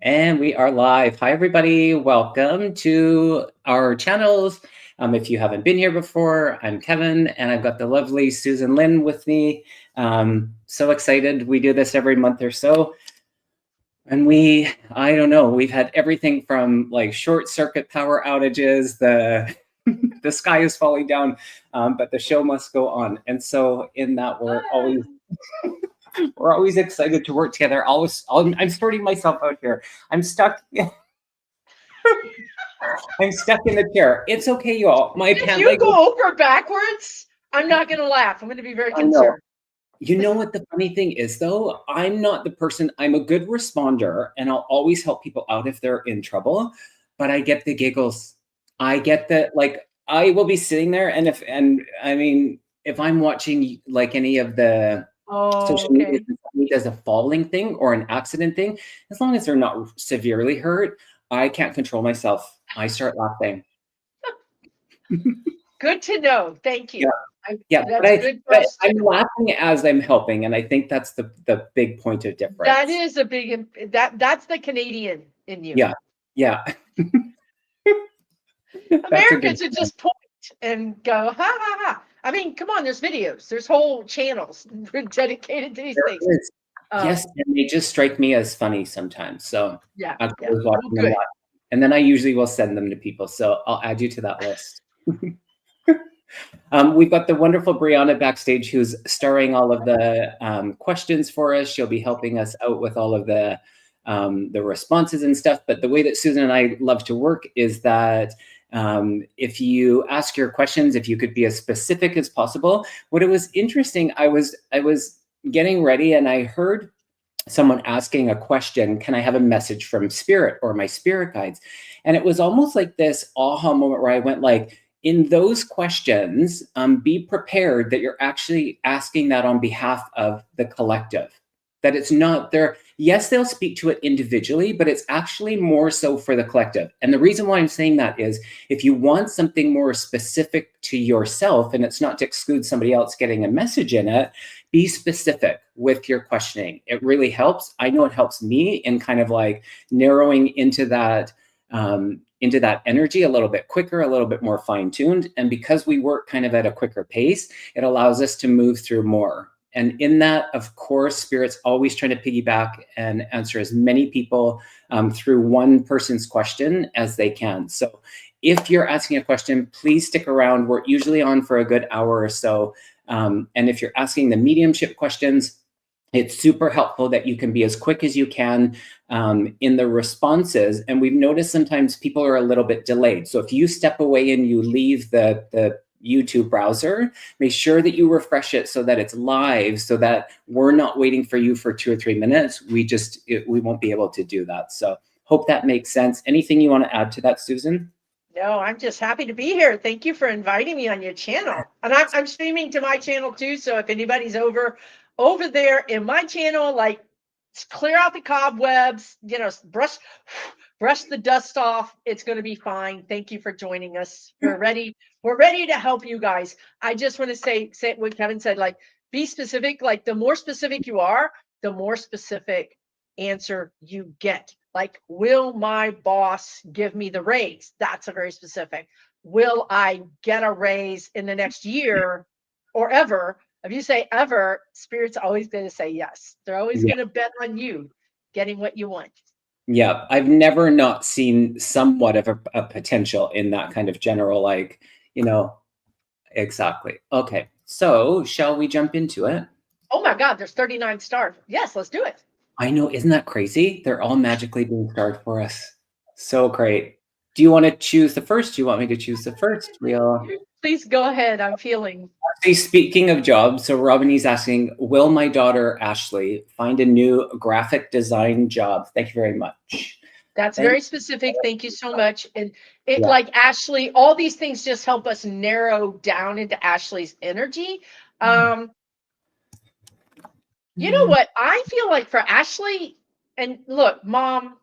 And we are live. Hi, everybody. Welcome to our channels. If you haven't been here before, I'm Kevin, and I've got the lovely Susan Lynn with me. So excited. We do this every month or so. And I don't know, we've had everything from like short circuit power outages, the sky is falling down, but the show must go on. And so in that, we're always excited to work together. I'm sorting myself out here. I'm stuck. I'm stuck in the chair. It's okay, you all. My If pant you leg. go over backwards, I'm not going to laugh. I'm going to be very I know. concerned. You know what the funny thing is, though? I'm not the person. I'm a good responder, and I'll always help people out if they're in trouble. But I get the giggles. I get the like. I will be sitting there, and I mean, if I'm watching like any of the Oh, social media, okay. if somebody does a falling thing or an accident thing, as long as they're not severely hurt, I can't control myself. I start laughing. Good to know. Thank Yeah, you. yeah, That's good for us I'm too. laughing as I'm helping, and I think that's the big point of That difference. is a big that's the Canadian in you. Yeah, yeah. That's a good Americans would point. just point and go, ha ha ha. I mean, come on, there's videos, there's whole channels dedicated to these things. There is. Um, Yes, and they just strike me as funny sometimes, so yeah, I'm yeah. always Well, watching them good. live, and then I usually will send them to people, so I'll add you to that list. We've got the wonderful Brianna backstage who's starring all of the questions for us. She'll be helping us out with all of the responses and stuff. But the way that Susan and I love to work is that if you ask your questions, if you could be as specific as possible. What it was interesting, I was getting ready and I heard someone asking a question, can I have a message from spirit or my spirit guides? And it was almost like this aha moment where I went like, in those questions, be prepared that you're actually asking that on behalf of the collective. That it's not there. Yes, they'll speak to it individually, but it's actually more so for the collective. And the reason why I'm saying that is if you want something more specific to yourself, and it's not to exclude somebody else getting a message in it, be specific with your questioning. It really helps. I know it helps me in kind of like narrowing into that energy a little bit quicker, a little bit more fine-tuned. And because we work kind of at a quicker pace, it allows us to move through more. And in that, of course, Spirit's always trying to piggyback and answer as many people through one person's question as they can. So if you're asking a question, please stick around. We're usually on for a good hour or so. And if you're asking the mediumship questions, it's super helpful that you can be as quick as you can in the responses. And we've noticed sometimes people are a little bit delayed. So if you step away and you leave the YouTube browser, make sure that you refresh it so that it's live, so that we're not waiting for you for 2 or 3 minutes. We won't be able to do that. So hope that makes sense. Anything you want to add to that, Susan? No, I'm just happy to be here. Thank you for inviting me on your channel. And I'm streaming to my channel too. So if anybody's over there in my channel, like clear out the cobwebs, brush the dust off. It's going to be fine. Thank you for joining us. We're ready. We're ready to help you guys. I just want to say what Kevin said, like be specific. Like the more specific you are, the more specific answer you get. Like, will my boss give me the raise? That's a very specific. Will I get a raise in the next year or ever? If you say ever, Spirit's always going to say yes. They're always Yeah. going to bet on you getting what you want. Yeah, I've never not seen somewhat of a potential in that kind of general, like, exactly. Okay, so shall we jump into it? Oh my God, there's 39 stars. Yes, let's do it. I know, isn't that crazy? They're all magically being starred for us. So great. Do you want to choose the first? Do you want me to choose the first? Please go ahead. I'm feeling. Actually, speaking of jobs, so Robin's asking, will my daughter Ashleigh find a new graphic design job? Thank you very much. That's Thank very specific. Thank you so much. And it, Yeah. like Ashleigh, all these things just help us narrow down into Ashleigh's energy. You know what? I feel like for Ashleigh, and look, mom,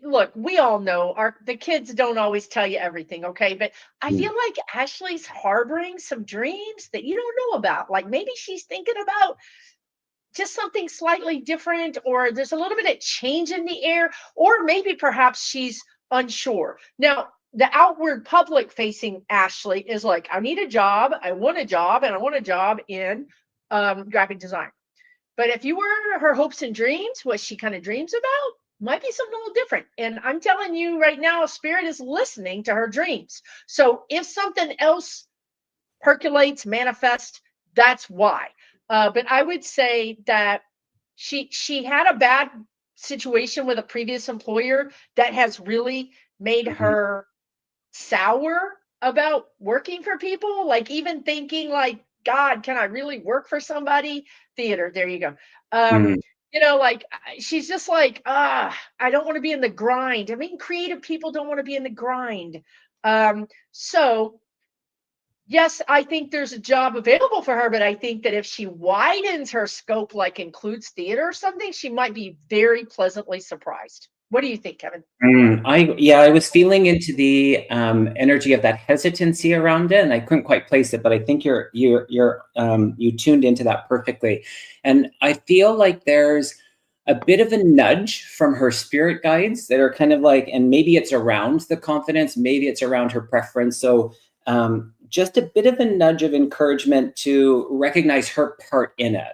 look, we all know the kids don't always tell you everything, okay? But I feel like Ashleigh's harboring some dreams that you don't know about. Like maybe she's thinking about just something slightly different, or there's a little bit of change in the air, or maybe perhaps she's unsure. Now, the outward public facing Ashleigh is like, I need a job, I want a job, and I want a job in graphic design. But if you were her hopes and dreams, what she kind of dreams about might be something a little different. And I'm telling you right now, Spirit is listening to her dreams. So if something else percolates, manifests, that's why. But I would say that she had a bad situation with a previous employer that has really made her sour about working for people, like even thinking like, God, can I really work for somebody? Theater, there you go. Mm. Like she's just like, I don't want to be in the grind. I mean, creative people don't want to be in the grind. So yes, I think there's a job available for her, but I think that if she widens her scope, like includes theater or something, she might be very pleasantly surprised. What do you think, Kevin? I was feeling into the energy of that hesitancy around it, and I couldn't quite place it, but I think you tuned into that perfectly. And I feel like there's a bit of a nudge from her spirit guides that are kind of like, and maybe it's around the confidence, maybe it's around her preference. So just a bit of a nudge of encouragement to recognize her part in it.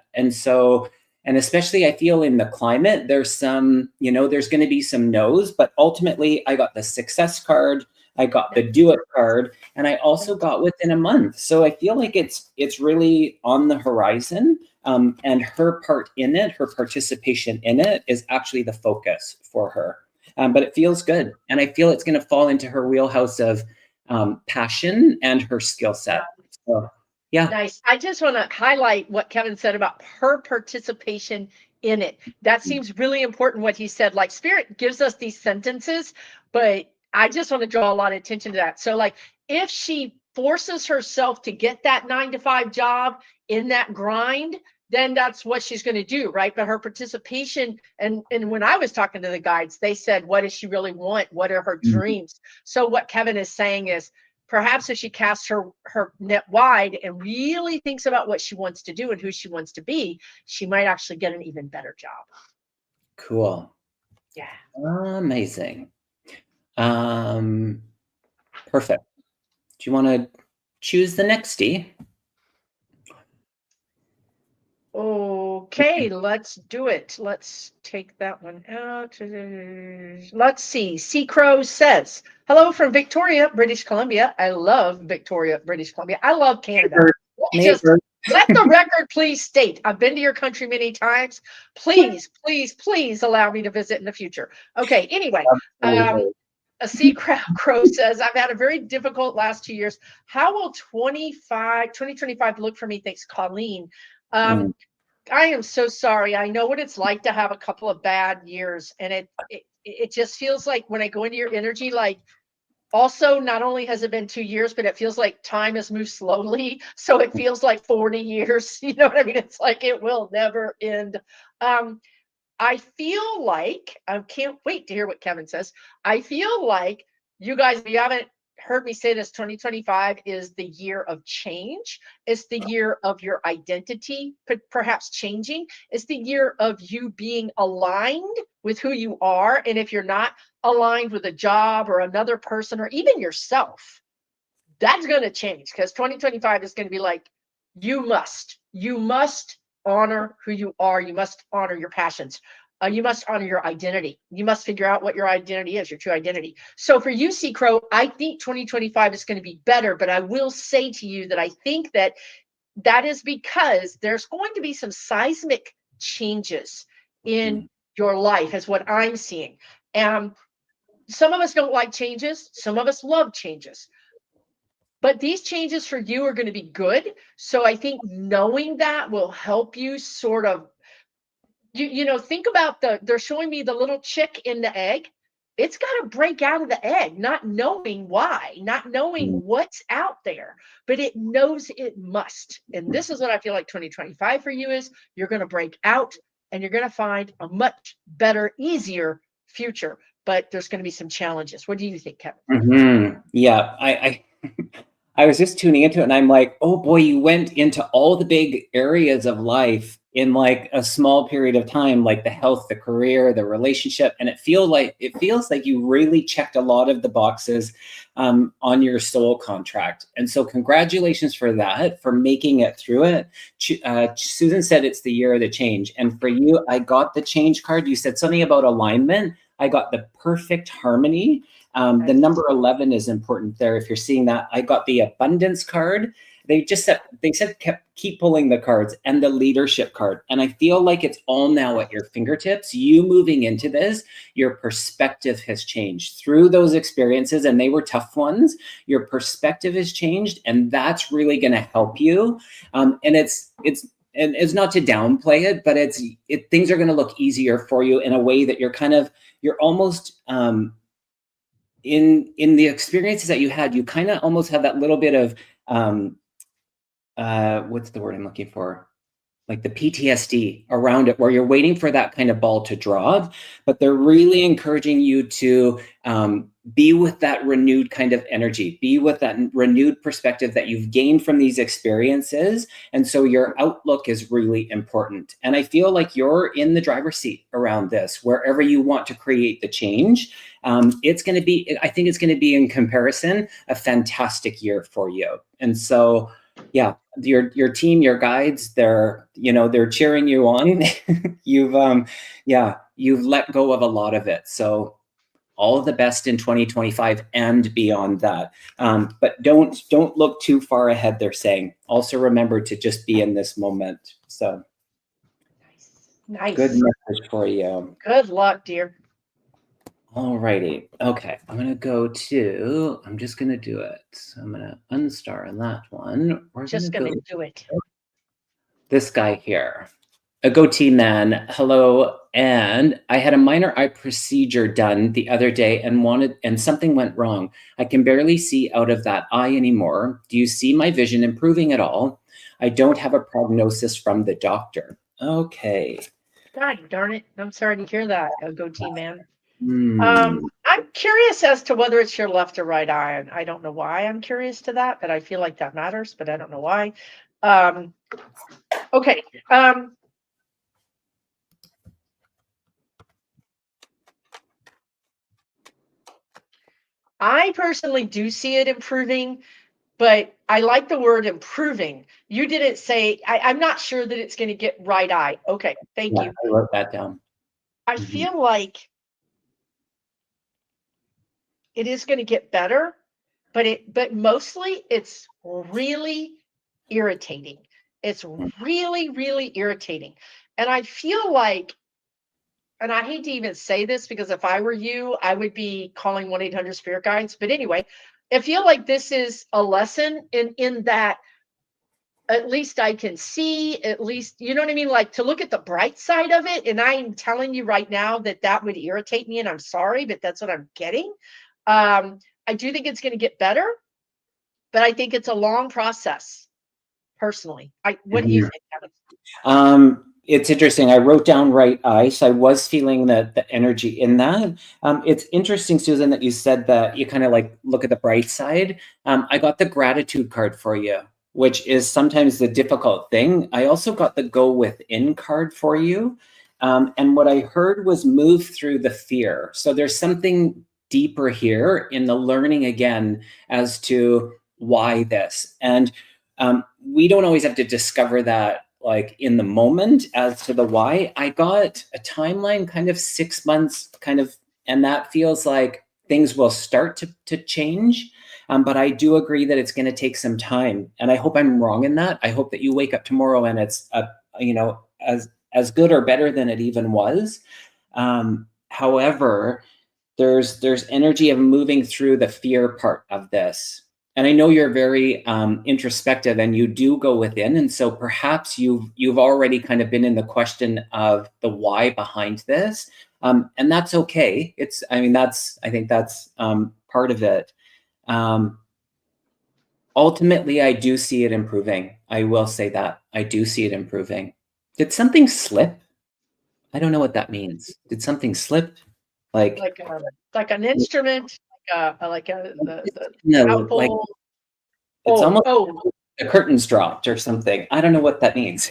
And especially I feel in the climate, there's some, there's going to be some no's, but ultimately I got the success card, I got the do it card, and I also got within a month. So I feel like it's really on the horizon, and her part in it, her participation in it is actually the focus for her. But it feels good. And I feel it's going to fall into her wheelhouse of passion and her skill set. So, yeah. Nice. I just want to highlight what Kevin said about her participation in it. That seems really important what he said. Like Spirit gives us these sentences, but I just want to draw a lot of attention to that. So like if she forces herself to get that 9-to-5 job in that grind, then that's what she's going to do, right? But her participation, and when I was talking to the guides, they said, what does she really want? What are her dreams? So what Kevin is saying is, perhaps if she casts her net wide and really thinks about what she wants to do and who she wants to be, she might actually get an even better job. Cool. Yeah. Amazing. Perfect. Do you want to choose the next D? Okay, let's do it. Let's take that one out. Let's see. C. Crow says, hello from Victoria, British Columbia. I love Victoria, British Columbia. I love Canada. Just let the record please state, I've been to your country many times. Please, please, please allow me to visit in the future. Okay, anyway. A C. Crow says, I've had a very difficult last 2 years. How will 2025 look for me? Thanks, Colleen. I am so sorry. I know what it's like to have a couple of bad years. And it just feels like when I go into your energy, like also not only has it been 2 years, but it feels like time has moved slowly. So it feels like 40 years. You know what I mean? It's like it will never end. I feel like, I can't wait to hear what Kevin says. I feel like you guys, if you haven't heard me say this, 2025 is the year of change. It's the year of your identity, perhaps changing. It's the year of you being aligned with who you are. And if you're not aligned with a job or another person or even yourself, that's going to change, because 2025 is going to be like, you must honor who you are. You must honor your passions. You must honor your identity. You must figure out what your identity is, your true identity. So for you, C. Crow, I think 2025 is going to be better, but I will say to you that I think that is because there's going to be some seismic changes in your life, is what I'm seeing. And some of us don't like changes. Some of us love changes. But these changes for you are going to be good. So I think knowing that will help you sort of, think about they're showing me the little chick in the egg. It's got to break out of the egg, not knowing why, not knowing what's out there, but it knows it must. And this is what I feel like 2025 for you is. You're going to break out and you're going to find a much better, easier future. But there's going to be some challenges. What do you think, Kevin? Yeah, I was just tuning into it and I'm like, oh boy, you went into all the big areas of life in like a small period of time, like the health, the career, the relationship, and it feels like you really checked a lot of the boxes on your soul contract. And so congratulations for that, for making it through it. Susan said it's the year of the change, and for you, I got the change card. You said something about alignment. I got the perfect harmony. The number 11 is important there. If you're seeing that, I got the abundance card. They said keep pulling the cards, and the leadership card. And I feel like it's all now at your fingertips. You moving into this, your perspective has changed through those experiences, and they were tough ones. Your perspective has changed, and that's really going to help you. And it's not to downplay it, but things are going to look easier for you in a way that you're almost in the experiences that you had, you kind of almost have that little bit of what's the word I'm looking for? Like the PTSD around it, where you're waiting for that kind of ball to drop, but they're really encouraging you to be with that renewed kind of energy, be with that renewed perspective that you've gained from these experiences. And so your outlook is really important. And I feel like you're in the driver's seat around this, wherever you want to create the change. I think it's going to be, in comparison, a fantastic year for you. And so, yeah, your team, your guides, they're cheering you on. You've let go of a lot of it. So all of the best in 2025 and beyond that. But don't look too far ahead, they're saying. Also remember to just be in this moment. So nice. Good message for you. Good luck, dear. All righty. Okay, I'm just going to do it. So I'm going to unstar on that one. We're just going to do it. This guy here. A goatee man. Hello. And I had a minor eye procedure done the other day and something went wrong. I can barely see out of that eye anymore. Do you see my vision improving at all? I don't have a prognosis from the doctor. Okay. God darn it. I'm sorry to hear that, a goatee man. I'm curious as to whether it's your left or right eye, and I don't know why I'm curious to that, but I feel like that matters, but I don't know why. Okay. I personally do see it improving, but I like the word improving. You didn't say, I'm not sure that it's going to get right eye. Okay, thank you. I wrote that down. I feel like it is going to get better, but mostly it's really irritating. It's really, really irritating. And I feel like, and I hate to even say this, because if I were you, I would be calling 1-800 Spirit Guides. But anyway, I feel like this is a lesson in that at least I can see, at least, you know what I mean? Like, to look at the bright side of it. And I'm telling you right now that would irritate me, and I'm sorry, but that's what I'm getting. I do think it's going to get better, but I think it's a long process. Personally, what do you think, Kevin? It's interesting. I wrote down right eye, so I was feeling the energy in that. It's interesting, Susan, that you said that you kind of like look at the bright side. I got the gratitude card for you, which is sometimes the difficult thing. I also got the go within card for you. And what I heard was move through the fear. So there's something deeper here in the learning again as to why this. And we don't always have to discover that like in the moment as to the why. I got a timeline, kind of 6 months, and that feels like things will start to change. But I do agree that it's going to take some time, and I hope I'm wrong in that. I hope that you wake up tomorrow and it's as good or better than it even was. However, there's energy of moving through the fear part of this. And I know you're very introspective, and you do go within. And so perhaps you've already kind of been in the question of the why behind this. And that's okay. I think that's part of it. Ultimately, I do see it improving. I will say that. I do see it improving. Did something slip? I don't know what that means. Did something slip? Like an instrument, no, like it's almost the curtains dropped or something. I don't know what that means.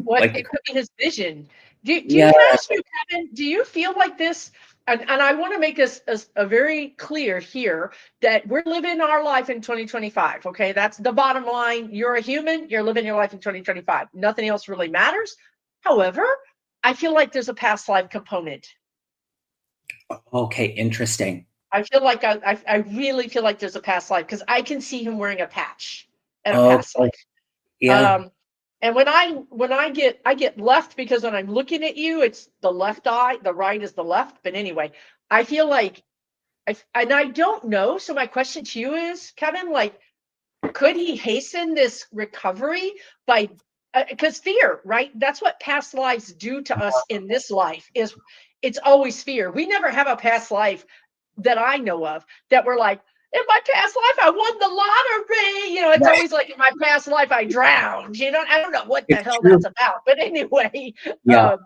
What Like, it could be his vision. Do you, yeah. can I ask you, Kevin, do you feel like this? And I want to make us a very clear here that we're living our life in 2025. Okay, that's the bottom line. You're a human. You're living your life in 2025. Nothing else really matters. However, I feel like there's a past life component. Okay, interesting. I feel like I really feel like there's a past life because I can see him wearing a patch at a past Okay, life. yeah. And when I get left because when I'm looking at you, it's the left eye, the right is the left. But anyway, I feel like and I don't know. So my question to you is, Kevin, like, could he hasten this recovery by because fear, right? That's what past lives do to us in this life is it's always fear. We never have a past life that I know of that we're like, in my past life, I won the lottery. You know, it's Right. always like in my past life, I drowned. You know, I don't know what the It's hell true. that's about. But anyway, Yeah,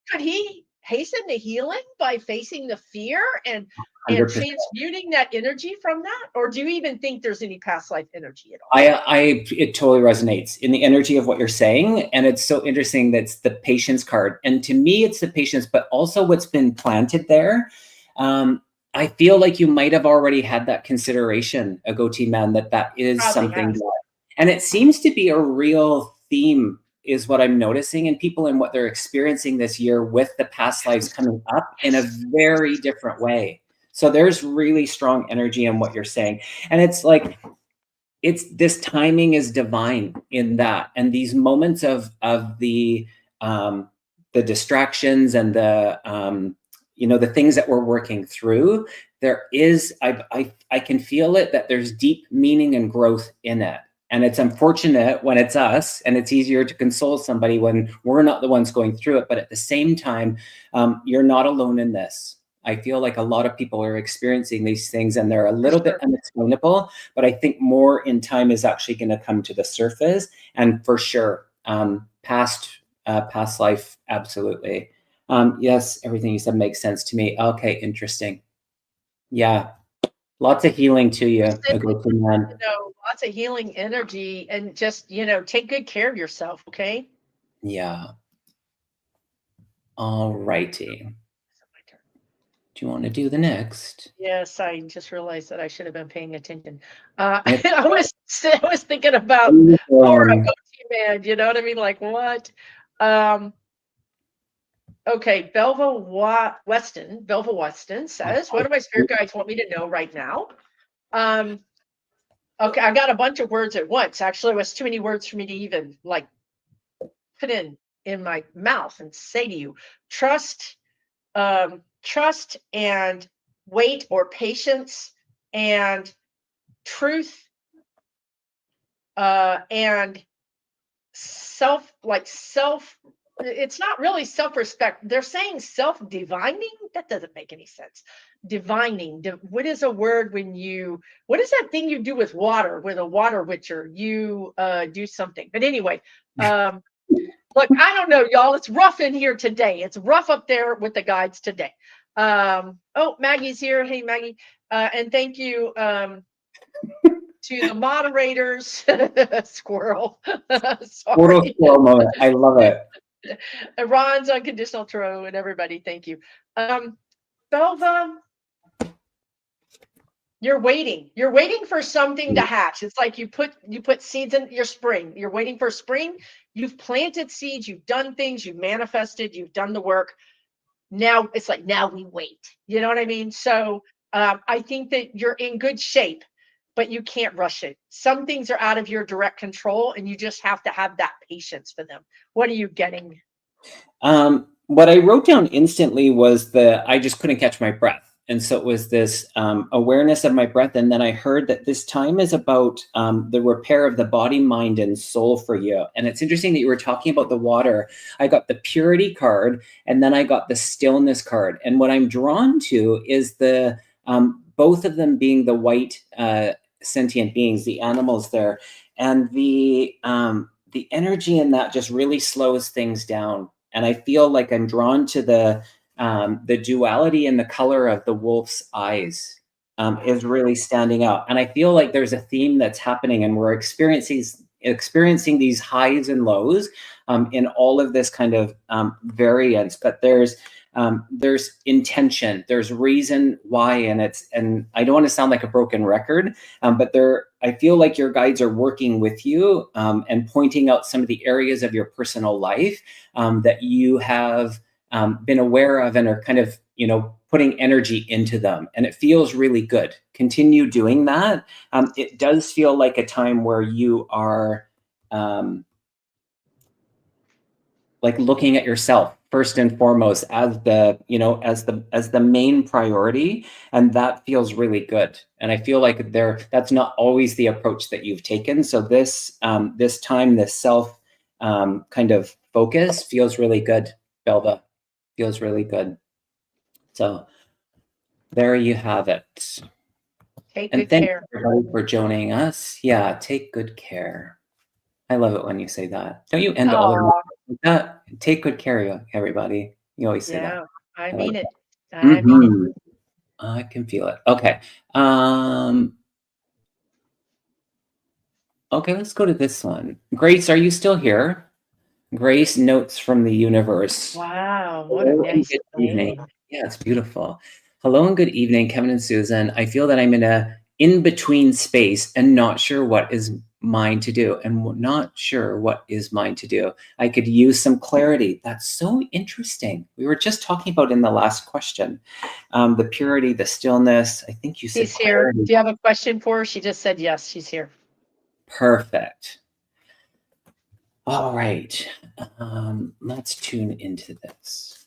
could he hasten the healing by facing the fear and 100%. transmuting that energy from that? Or do you even think there's any past life energy at all? It totally resonates in the energy of what you're saying. And it's so interesting that's the patience card. And to me, it's the patience, but also what's been planted there. Um, I feel like you might have already had that consideration, a goatee man, that is Probably something has. that, and it seems to be a real theme, is what I'm noticing in people and what they're experiencing this year with the past lives coming up in a Yes. very different way. So there's really strong energy in what you're saying. And it's like, it's this timing is divine in that, and these moments of the distractions and the the things that we're working through, there is I can feel it, that there's deep meaning and growth in it. And it's unfortunate when it's us, and it's easier to console somebody when we're not the ones going through it. But at the same time, you're not alone in this. I feel like a lot of people are experiencing these things, and they're a For little bit sure. unexplainable, but I think more in time is actually going to come to the surface. And for sure, past life, absolutely. Yes, everything you said makes sense to me. Okay, interesting. Yeah, lots of healing to you, a go-to man. Lots of healing energy and just, take good care of yourself, okay? Yeah. All righty. Do you want to do the next? Yes, I just realized that I should have been paying attention. It's I was thinking about Laura um, Goatee Man, you know what I mean? Like what? Um, okay, Belva Weston says, what do my spirit guides want me to know right now? Um, okay, I got a bunch of words at once. Actually, it was too many words for me to even like put in my mouth and say to you. Trust, trust and wait or patience and truth and self it's not really self-respect. They're saying self-divining. That doesn't make any sense. Divining. What is a word when you what is that thing you do with water, with a water witcher? You do something. But anyway, um look, I don't know, y'all. It's rough in here today. It's rough up there with the guides today. Oh, Maggie's here. Hey, Maggie. And thank you to the moderators. Squirrel. total Sorry. slow moment. I love it. Ron's unconditional true and everybody. Thank you. Belva, you're waiting. You're waiting for something to hatch. It's like you put seeds in your spring. You're waiting for spring. You've planted seeds. You've done things. You've manifested. You've done the work. Now it's like now we wait. You know what I mean? So I think that you're in good shape, but you can't rush it. Some things are out of your direct control, and you just have to have that patience for them. What are you getting? What I wrote down instantly was I just couldn't catch my breath. And so it was this awareness of my breath. And then I heard that this time is about the repair of the body, mind, and soul for you. And it's interesting that you were talking about the water. I got the purity card, and then I got the stillness card. And what I'm drawn to is both of them being the white sentient beings, the animals there. And the energy in that just really slows things down. And I feel like I'm drawn to the duality and the color of the wolf's eyes is really standing out. And I feel like there's a theme that's happening, and we're experiencing experiencing these highs and lows in all of this kind of variance, but there's intention, there's reason why, and I don't want to sound like a broken record, but I feel like your guides are working with you and pointing out some of the areas of your personal life that you have been aware of and are kind of, putting energy into them. And it feels really good. Continue doing that. It does feel like a time where you are like looking at yourself first and foremost as the main priority, and that feels really good. And I feel like that's not always the approach that you've taken. So this time, this self kind of focus feels really good, Belva. Feels really good. So there you have it. Take and good thank care. everybody for joining us. Yeah, take good care. I love it when you say that. Don't you end all of like that? Take good care, everybody. You always say that. Yeah, I mean it. I I mean it. I can feel it. Okay. Okay, let's go to this one. Grace, are you still here? Grace, notes from the universe. Wow, what a Hello and nice good evening. name. Yeah, it's beautiful. Hello and good evening, Kevin and Susan. I feel that I'm in a in-between space and not sure what is mine to do and not sure what is mine to do. I could use some clarity. That's so interesting. We were just talking about in the last question, the purity, the stillness. I think you said She's here. clarity. Do you have a question for her? She just said yes, she's here. Perfect. All right. Let's tune into this.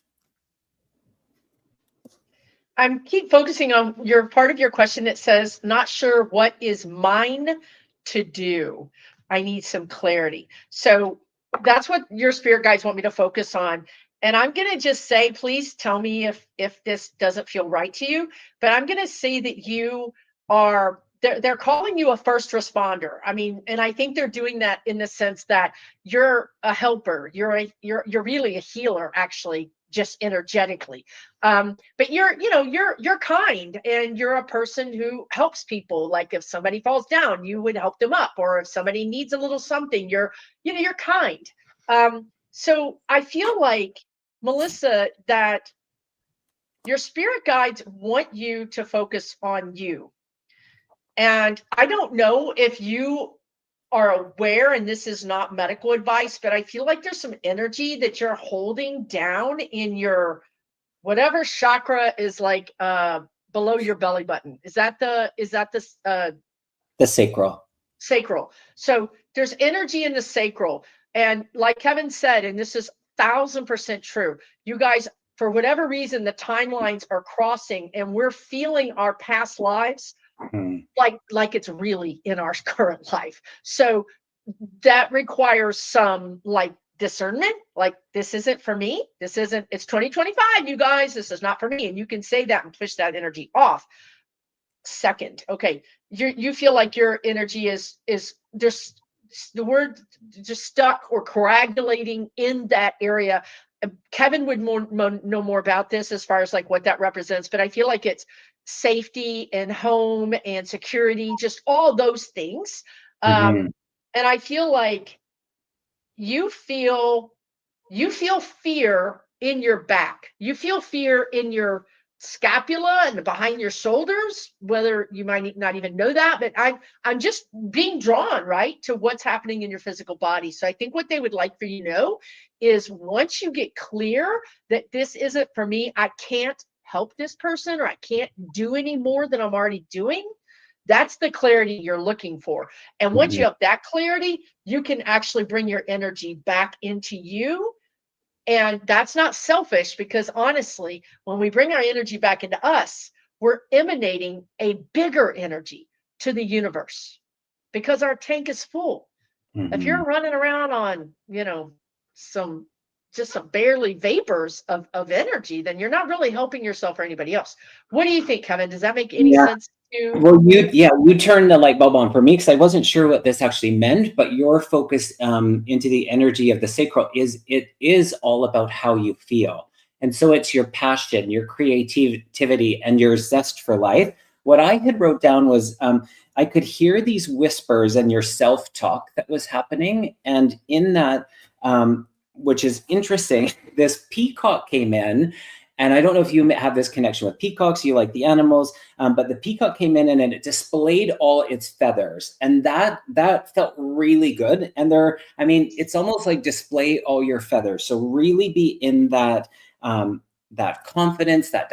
I'm keep focusing on your part of your question that says, not sure what is mine to do. I need some clarity. So that's what your spirit guides want me to focus on. And I'm going to just say, please tell me if this doesn't feel right to you, but I'm going to say that you are they're calling you a first responder. I mean, and I think they're doing that in the sense that you're a helper. You're really a healer, actually, just energetically. But you're kind, and you're a person who helps people. Like if somebody falls down, you would help them up, or if somebody needs a little something, you're kind. So I feel like, Melissa, that your spirit guides want you to focus on you. And I don't know if you are aware, and this is not medical advice, but I feel like there's some energy that you're holding down in your whatever chakra is like below your belly button. Is that the sacral? Sacral. So there's energy in the sacral. And like Kevin said, and this is 1000% true, you guys, for whatever reason, the timelines are crossing and we're feeling our past lives like it's really in our current life. So that requires some like discernment, like this isn't for me. It's 2025, you guys, this is not for me. And you can say that and push that energy off. Second, okay, you feel like your energy is there's the word just stuck or coagulating in that area. Kevin would know more about this as far as like what that represents, but I feel like it's safety and home and security, just all those things. And I feel like you feel fear in your back. You feel fear in your scapula and behind your shoulders, whether you might not even know that, but I'm just being drawn right to what's happening in your physical body. So I think what they would like for you to know is once you get clear that this isn't for me, I can't help this person, or I can't do any more than I'm already doing. That's the clarity you're looking for. And once you have that clarity, you can actually bring your energy back into you. And that's not selfish, because honestly, when we bring our energy back into us, we're emanating a bigger energy to the universe because our tank is full. If you're running around on, some barely vapors of energy, then you're not really helping yourself or anybody else. What do you think, Kevin? Does that make any sense to you? Well, you turned the light bulb on for me, because I wasn't sure what this actually meant, but your focus into the energy of the sacral is all about how you feel. And so it's your passion, your creativity, and your zest for life. What I had wrote down was I could hear these whispers and your self-talk that was happening. And in that, which is interesting, this peacock came in. And I don't know if you have this connection with peacocks, you like the animals, but the peacock came in and it displayed all its feathers. And that felt really good. And it's almost like display all your feathers. So really be in that, that confidence, that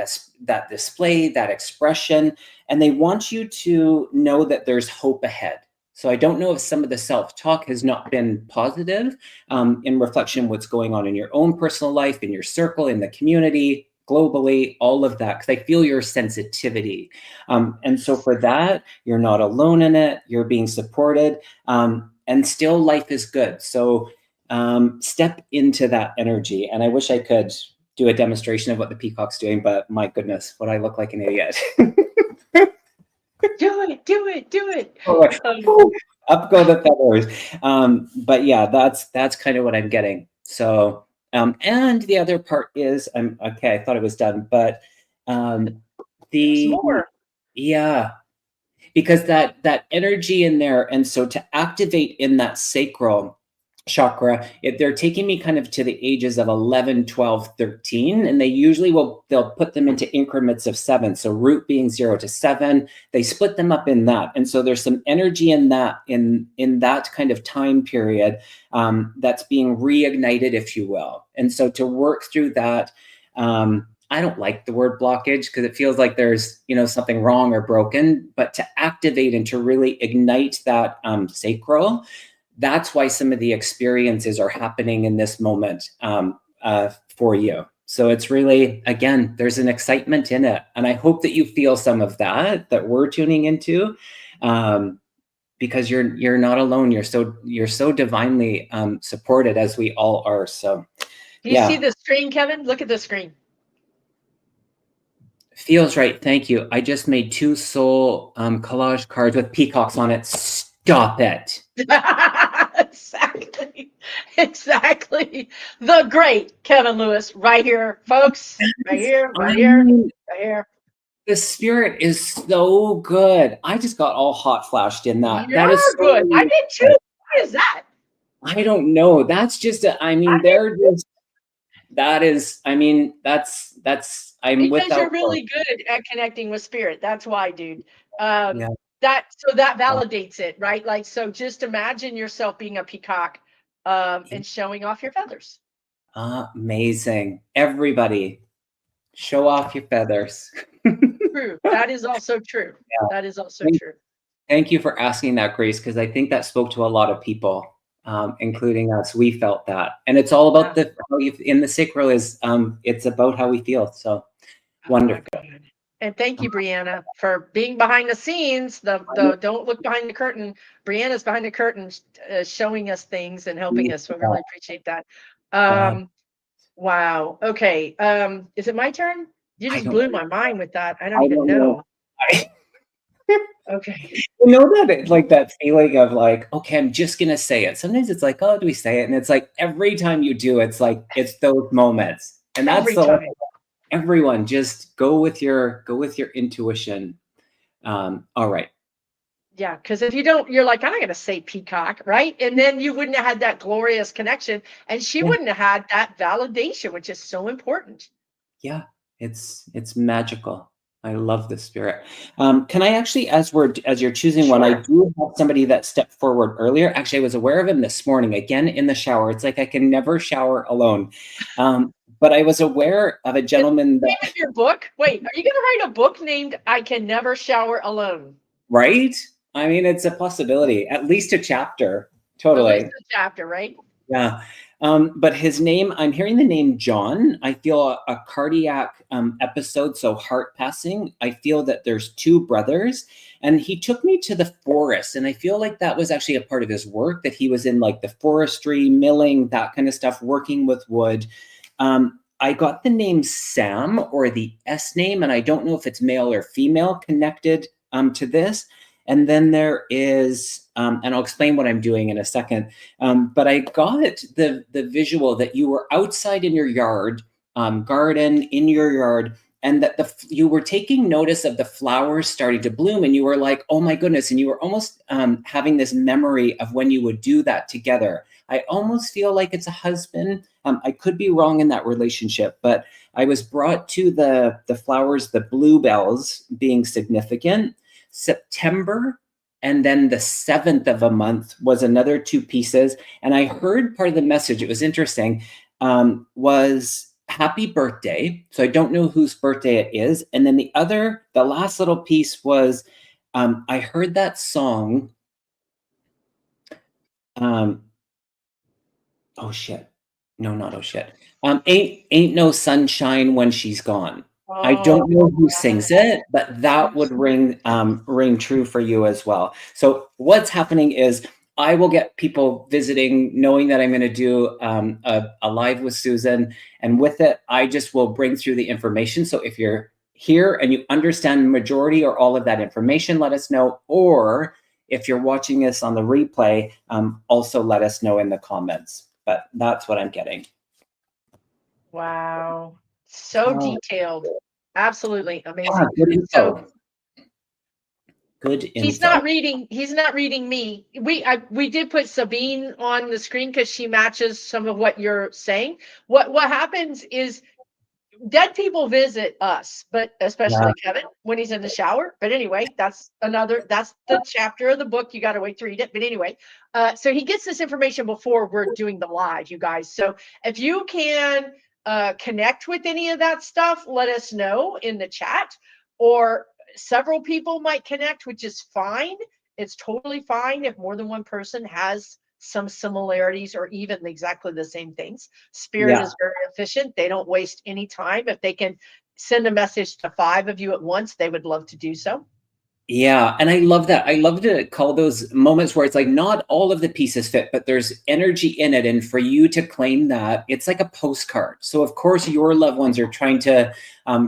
display, that expression. And they want you to know that there's hope ahead. So I don't know if some of the self-talk has not been positive in reflection of what's going on in your own personal life, in your circle, in the community, globally, all of that, because I feel your sensitivity. And so for that, you're not alone in it, you're being supported, and still life is good. So step into that energy. And I wish I could do a demonstration of what the peacock's doing, but my goodness, would I look like an idiot? Do it. Up go the feathers. But yeah, that's kind of what I'm getting. So, and the other part is, okay, I thought it was done, but There's more. Yeah, because that energy in there, and so to activate in that sacral chakra, they're taking me kind of to the ages of 11, 12, 13, and they'll put them into increments of 7. So root being 0 to 7, they split them up in that. And so there's some energy in that, in that kind of time period that's being reignited, if you will. And so to work through that, I don't like the word blockage because it feels like there's, something wrong or broken, but to activate and to really ignite that sacral, that's why some of the experiences are happening in this moment for you. So it's really, again, there's an excitement in it. And I hope that you feel some of that we're tuning into, because you're not alone. You're so divinely supported, as we all are. So do you see the screen, Kevin? Look at the screen. Feels right. Thank you. I just made 2 soul collage cards with peacocks on it. Stop it. Exactly. The great Kevin Lewis, right here, folks. Right here. The spirit is so good. I just got all hot flashed in that. You're that is so good. I did too. What is that? I don't know. That's just that's I'm because you're really good at connecting with spirit. That's why, dude. That validates it, right? Like, so just imagine yourself being a peacock and showing off your feathers. Amazing. Everybody, show off your feathers. True. That is also true. Yeah. That is also true. Thank you for asking that, Grace, because I think that spoke to a lot of people, including us. We felt that. And it's all about in the sacral is, it's about how we feel. So wonderful. And thank you, Brianna, for being behind the scenes. The don't look behind the curtain. Brianna's behind the curtain, showing us things and helping us. We really appreciate that. Wow. Okay. Is it my turn? You just blew my mind with that. I don't even know. Okay. You know that like that feeling of like, okay, I'm just gonna say it. Sometimes it's like, oh, do we say it? And it's like every time you do, it's like it's those moments, and that's everyone just go with your intuition. All right. Yeah, because if you don't, you're like, I'm not going to say peacock, right? And then you wouldn't have had that glorious connection, and she wouldn't have had that validation, which is so important. Yeah, it's magical. I love the spirit. Can I actually, as you're choosing one, I do have somebody that stepped forward earlier. Actually, I was aware of him this morning, again in the shower. It's like I can never shower alone. But I was aware of a gentleman that your book. Wait, are you going to write a book named "I Can Never Shower Alone"? Right? I mean, it's a possibility. At least a chapter. Totally. At least a chapter, right? Yeah. But his name, I'm hearing the name John. I feel a cardiac episode, so heart passing. I feel that there's 2 brothers, and he took me to the forest, and I feel like that was actually a part of his work, that he was in like the forestry, milling, that kind of stuff, working with wood. I got the name Sam, or the S name, and I don't know if it's male or female connected to this. And then there is, and I'll explain what I'm doing in a second, but I got the visual that you were outside in your yard, garden, in your yard, and that you were taking notice of the flowers starting to bloom, and you were like, oh my goodness, and you were almost having this memory of when you would do that together. I almost feel like it's a husband. I could be wrong in that relationship, but I was brought to the flowers, the bluebells being significant. September, and then the 7th of a month was another 2 pieces. And I heard part of the message, it was interesting, was happy birthday. So I don't know whose birthday it is. And then the last little piece was, I heard that song. Oh shit. No, not oh shit. Ain't no sunshine when she's gone. I don't know who sings it, but that would ring true for you as well. So what's happening is I will get people visiting, knowing that I'm going to do a live with Susan, and with it, I just will bring through the information. So if you're here and you understand the majority or all of that information, let us know. Or if you're watching this on the replay, also let us know in the comments. But that's what I'm getting. Wow. So detailed. Absolutely amazing. Yeah, good info. So good info. He's not reading me. We did put Sabine on the screen because she matches some of what you're saying. What happens is dead people visit us, but especially Kevin when he's in the shower. But anyway, that's the chapter of the book. You got to wait to read it. But anyway, so he gets this information before we're doing the live, you guys. So if you can connect with any of that stuff, let us know in the chat, or several people might connect, which is fine. It's totally fine if more than one person has some similarities or even exactly the same things. Spirit is very efficient. They don't waste any time. If they can send a message to 5 of you at once, they would love to do so. Yeah, and I love that. I love to call those moments where it's like not all of the pieces fit, but there's energy in it. And for you to claim that, it's like a postcard. So of course your loved ones are trying to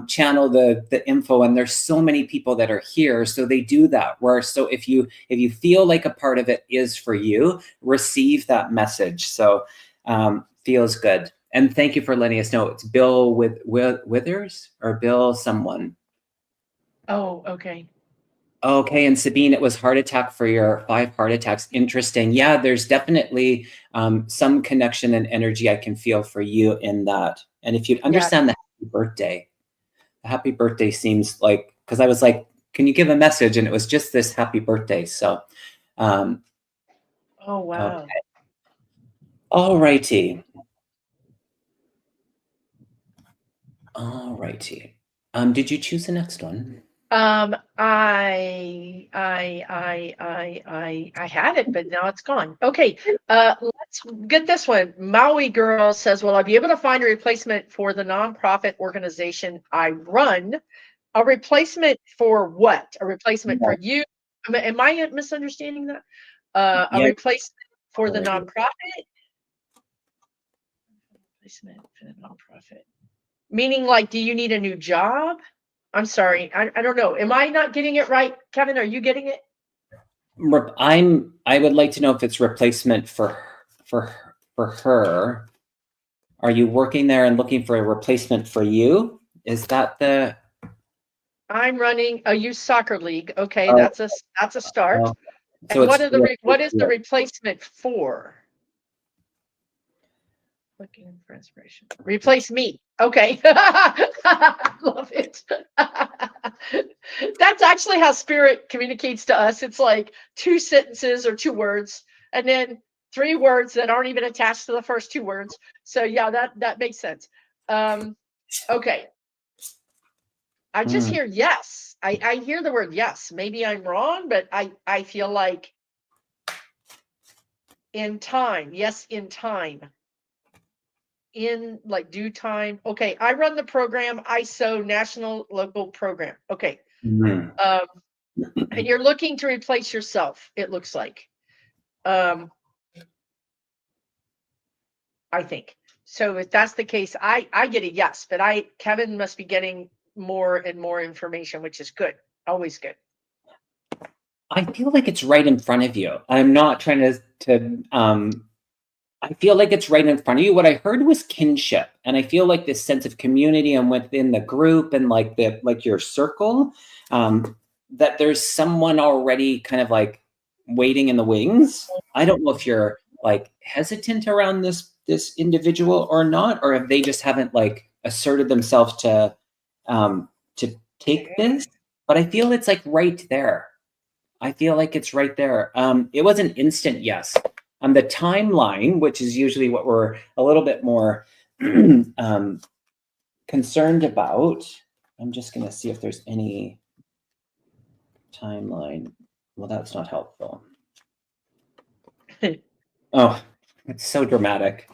channel the info, and there's so many people that are here, so they do that. So if you feel like a part of it is for you, receive that message. So feels good. And thank you for letting us know. It's Bill Withers or Bill someone. Oh, okay. Okay, and Sabine, it was heart attack for your 5 heart attacks. Interesting. Yeah, there's definitely some connection and energy I can feel for you in that. And if you understand the happy birthday seems like, because I was like, can you give a message? And it was just this happy birthday. So, oh wow. Okay. All righty. All righty. Did you choose the next one? I had it, but now it's gone. Okay, let's get this one. Maui Girl says, will I be able to find a replacement for the nonprofit organization I run? A replacement for what? A replacement for you? Am I misunderstanding that? A replacement for the nonprofit? Replacement for the nonprofit. Meaning, like, do you need a new job? I'm sorry. I don't know. Am I not getting it right? Kevin, are you getting it? I would like to know if it's replacement for her. Are you working there and looking for a replacement for you? Is that the? I'm running a youth soccer league. Okay, that's a start. So and what is the replacement for? Looking for inspiration. Replace me. Okay. Love it. That's actually how spirit communicates to us. It's like 2 sentences or 2 words, and then 3 words that aren't even attached to the first 2 words. So yeah, that makes sense. Okay. I just hear yes. I hear the word yes. Maybe I'm wrong, but I feel like in time. Yes, in time. In like due time. Okay, I run the program ISO National Local Program. Okay. And you're looking to replace yourself, it looks like. I think. So if that's the case, I get a yes, but Kevin must be getting more and more information, which is good. Always good. I feel like it's right in front of you. I'm not trying to I feel like it's right in front of you. What I heard was kinship, and I feel like this sense of community and within the group and like your circle, that there's someone already kind of like waiting in the wings. I don't know if you're like hesitant around this individual or not, or if they just haven't like asserted themselves to take this. But I feel it's like right there. I feel like it's right there. It was an instant yes. The timeline, which is usually what we're a little bit more concerned about. I'm just going to see if there's any timeline. Well, that's not helpful. Oh, it's so dramatic.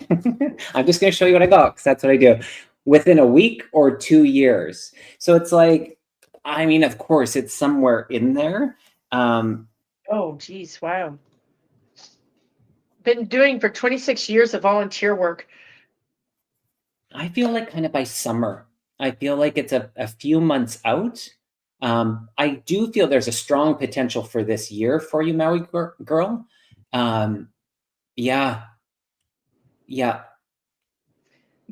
I'm just going to show you what I got because that's what I do. Within a week or 2 years. So it's like, I mean, of course, it's somewhere in there. Oh, geez. Wow. Been doing for 26 years of volunteer work. I feel like kind of by summer. I feel like it's a few months out. I do feel there's a strong potential for this year for you, Maui girl. Yeah, yeah,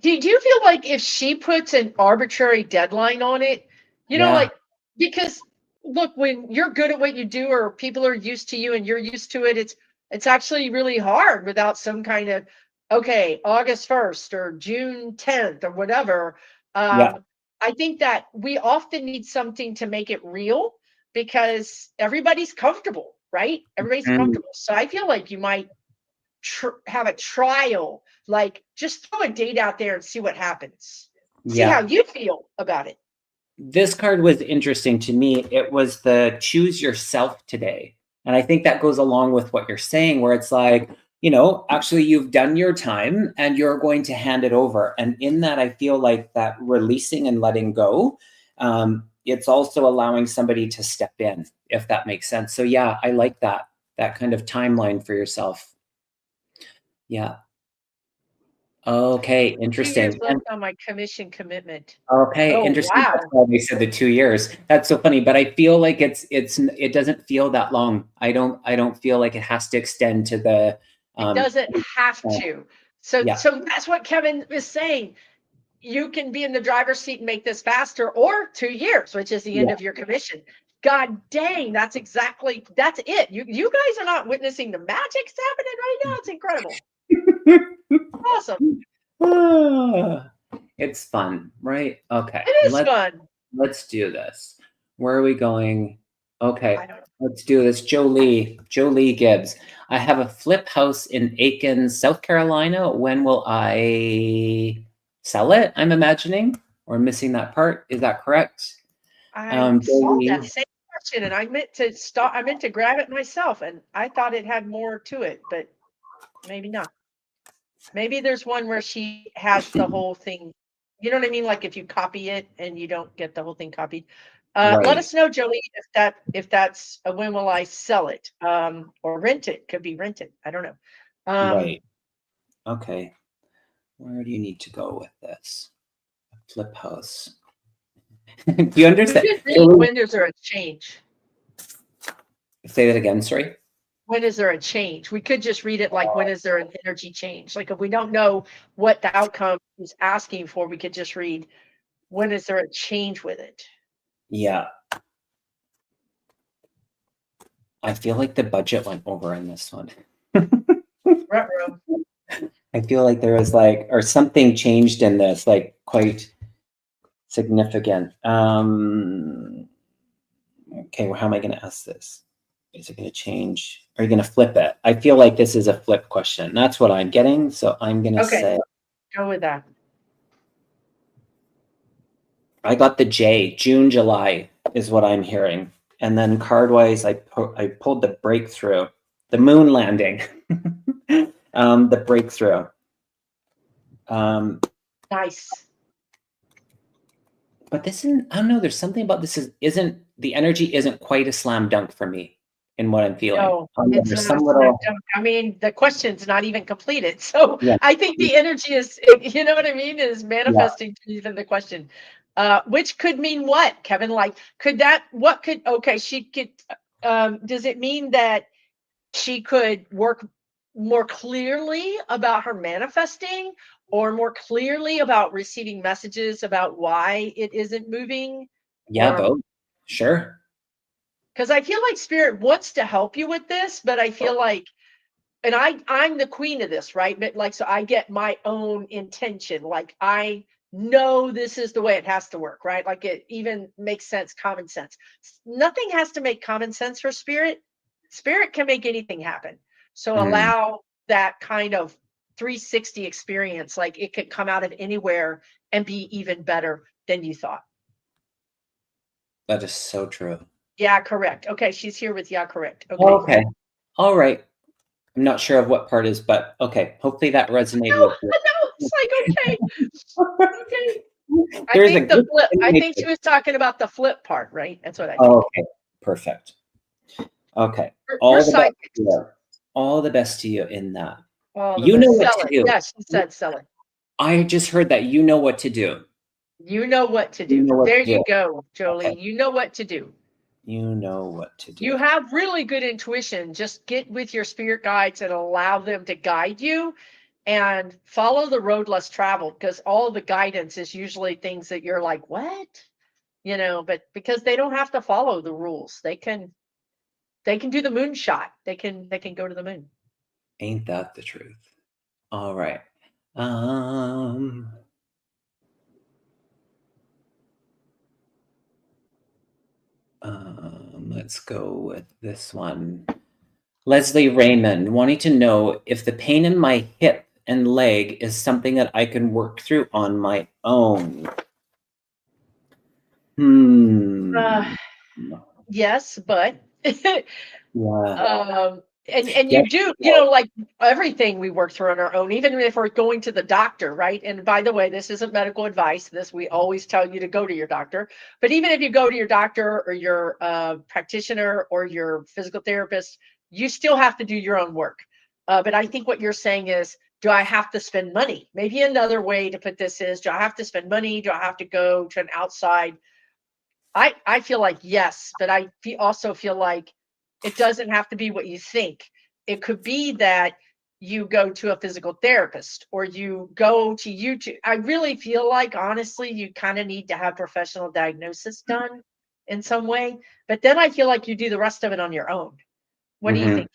Do you feel like if she puts an arbitrary deadline on it, yeah, like, because look, when you're good at what you do or people are used to you and you're used to it, it's actually really hard without some kind of, okay, August 1st or June 10th or whatever. yeah. I think that we often need something to make it real because everybody's comfortable, right? Everybody's Mm, comfortable. So I feel like you might have a trial, like just throw a date out there and see what happens. See how yeah. you feel about it. This card was interesting to me. It was the choose yourself today. And I think that goes along with what you're saying, where it's like, actually you've done your time and you're going to hand it over. And in that, I feel like that releasing and letting go, it's also allowing somebody to step in, if that makes sense. So yeah, I like that kind of timeline for yourself. Yeah. Okay, 2 years interesting. left on my commission commitment. Okay, Oh, interesting. That's wow. why they said the 2 years. That's so funny, but I feel like it doesn't feel that long. I don't feel like it has to extend to the It doesn't have uh, to. So, yeah, so that's what Kevin is saying. You can be in the driver's seat and make this faster, or 2 years, which is the end yeah. of your commission. God dang, that's it. You guys are not witnessing the magic's happening right now. It's incredible. Awesome. Ah, it's fun, right? Okay, It is fun. let's do this. Where are we going? Okay, I don't know. let's do this. Jolie Gibbs. I have a flip house in Aiken, South Carolina. When will I sell it? I'm imagining, or missing that part. Is that correct? I saw that Jolie, same question and I meant to grab it myself and I thought it had more to it, but maybe not. Maybe there's one where she has the whole thing. You know what I mean? Like if you copy it and you don't get the whole thing copied. Let right, us know, Jolie, if that's a when will I sell it? Or rent it. Could be rented. I don't know. Um, right. Okay, where do you need to go with this? Flip house. Do you we understand? could read Jolie, when there's a change. say that again. Sorry. When is there a change? We could just read it like, when is there an energy change? Like if we don't know what the outcome is asking for, we could just read, when is there a change with it? Yeah, I feel like the budget went over in this one. Ruh-roh. I feel like there was like, or something changed in this, like quite significant. Okay, well, how am I going to ask this? Is it going to change? Are you going to flip it? I feel like this is a flip question. That's what I'm getting. So I'm going to Okay, say, go with that. I got the J, June, July is what I'm hearing. And then card wise, I pulled the breakthrough, the moon landing, the breakthrough. Nice. But this isn't, I don't know, there's something about this isn't the energy isn't quite a slam dunk for me in what I'm feeling. No, it's There's not a some slam little, dunk. I mean, the question's not even completed. So yeah, I think the energy is, you know what I mean, is yeah, manifesting to even the question. Which could mean what, Kevin? Like, okay, she could, does it mean that she could work more clearly about her manifesting, or more clearly about receiving messages about why it isn't moving? Yeah, Or both. Sure. because I feel like spirit wants to help you with this, but I feel like, and I'm the queen of this, right? But like, so I get my own intention. Like, I know this is the way it has to work, right? Like, it even makes sense, common sense. Nothing has to make common sense for spirit. Spirit can make anything happen. So Mm, allow that kind of 360 experience. Like, it could come out of anywhere and be even better than you thought. that is so true. Yeah, correct. Okay, she's here with yeah, correct. Okay. Okay. All right. I'm not sure of what part is, but okay. Hopefully that resonated No, with you. no, it's like, okay. Okay. I There's a think the good flip. I think she matrix. was talking about the flip part, right? That's what I think. Okay. Perfect. Okay. We're All the best to psychics. you. All the best to you in that. All the You know best. what Sell to it. do. Yes, she said sell it. I just heard that you know what to do. You know what to You do. know what There to do. you go, Okay. Jolie. You know what to do. You know what to do. You have really good intuition. Just get with your spirit guides and allow them to guide you, and follow the road less traveled, because all the guidance is usually things that you're like, what? But because they don't have to follow the rules. They can do the moonshot. They can go to the moon. Ain't that the truth? All right. Um, let's go with this one. Leslie Raymond wanting to know if the pain in my hip and leg is something that I can work through on my own. Uh, Hmm. yes, but Yeah. and Yes. you do, No. like everything we work through on our own, even if we're going to the doctor, right? And by the way, this isn't medical advice. This, we always tell you to go to your doctor. But even if you go to your doctor or your practitioner or your physical therapist, you still have to do your own work. But I think what you're saying is, do I have to spend money? Maybe another way to put this is, do I have to spend money? Do I have to go to an outside? I feel like yes, but also feel like it doesn't have to be what you think. It could be that you go to a physical therapist or you go to YouTube. I really feel like, honestly, you kind of need to have professional diagnosis done in some way. But then I feel like you do the rest of it on your own. What do you Mhm. think?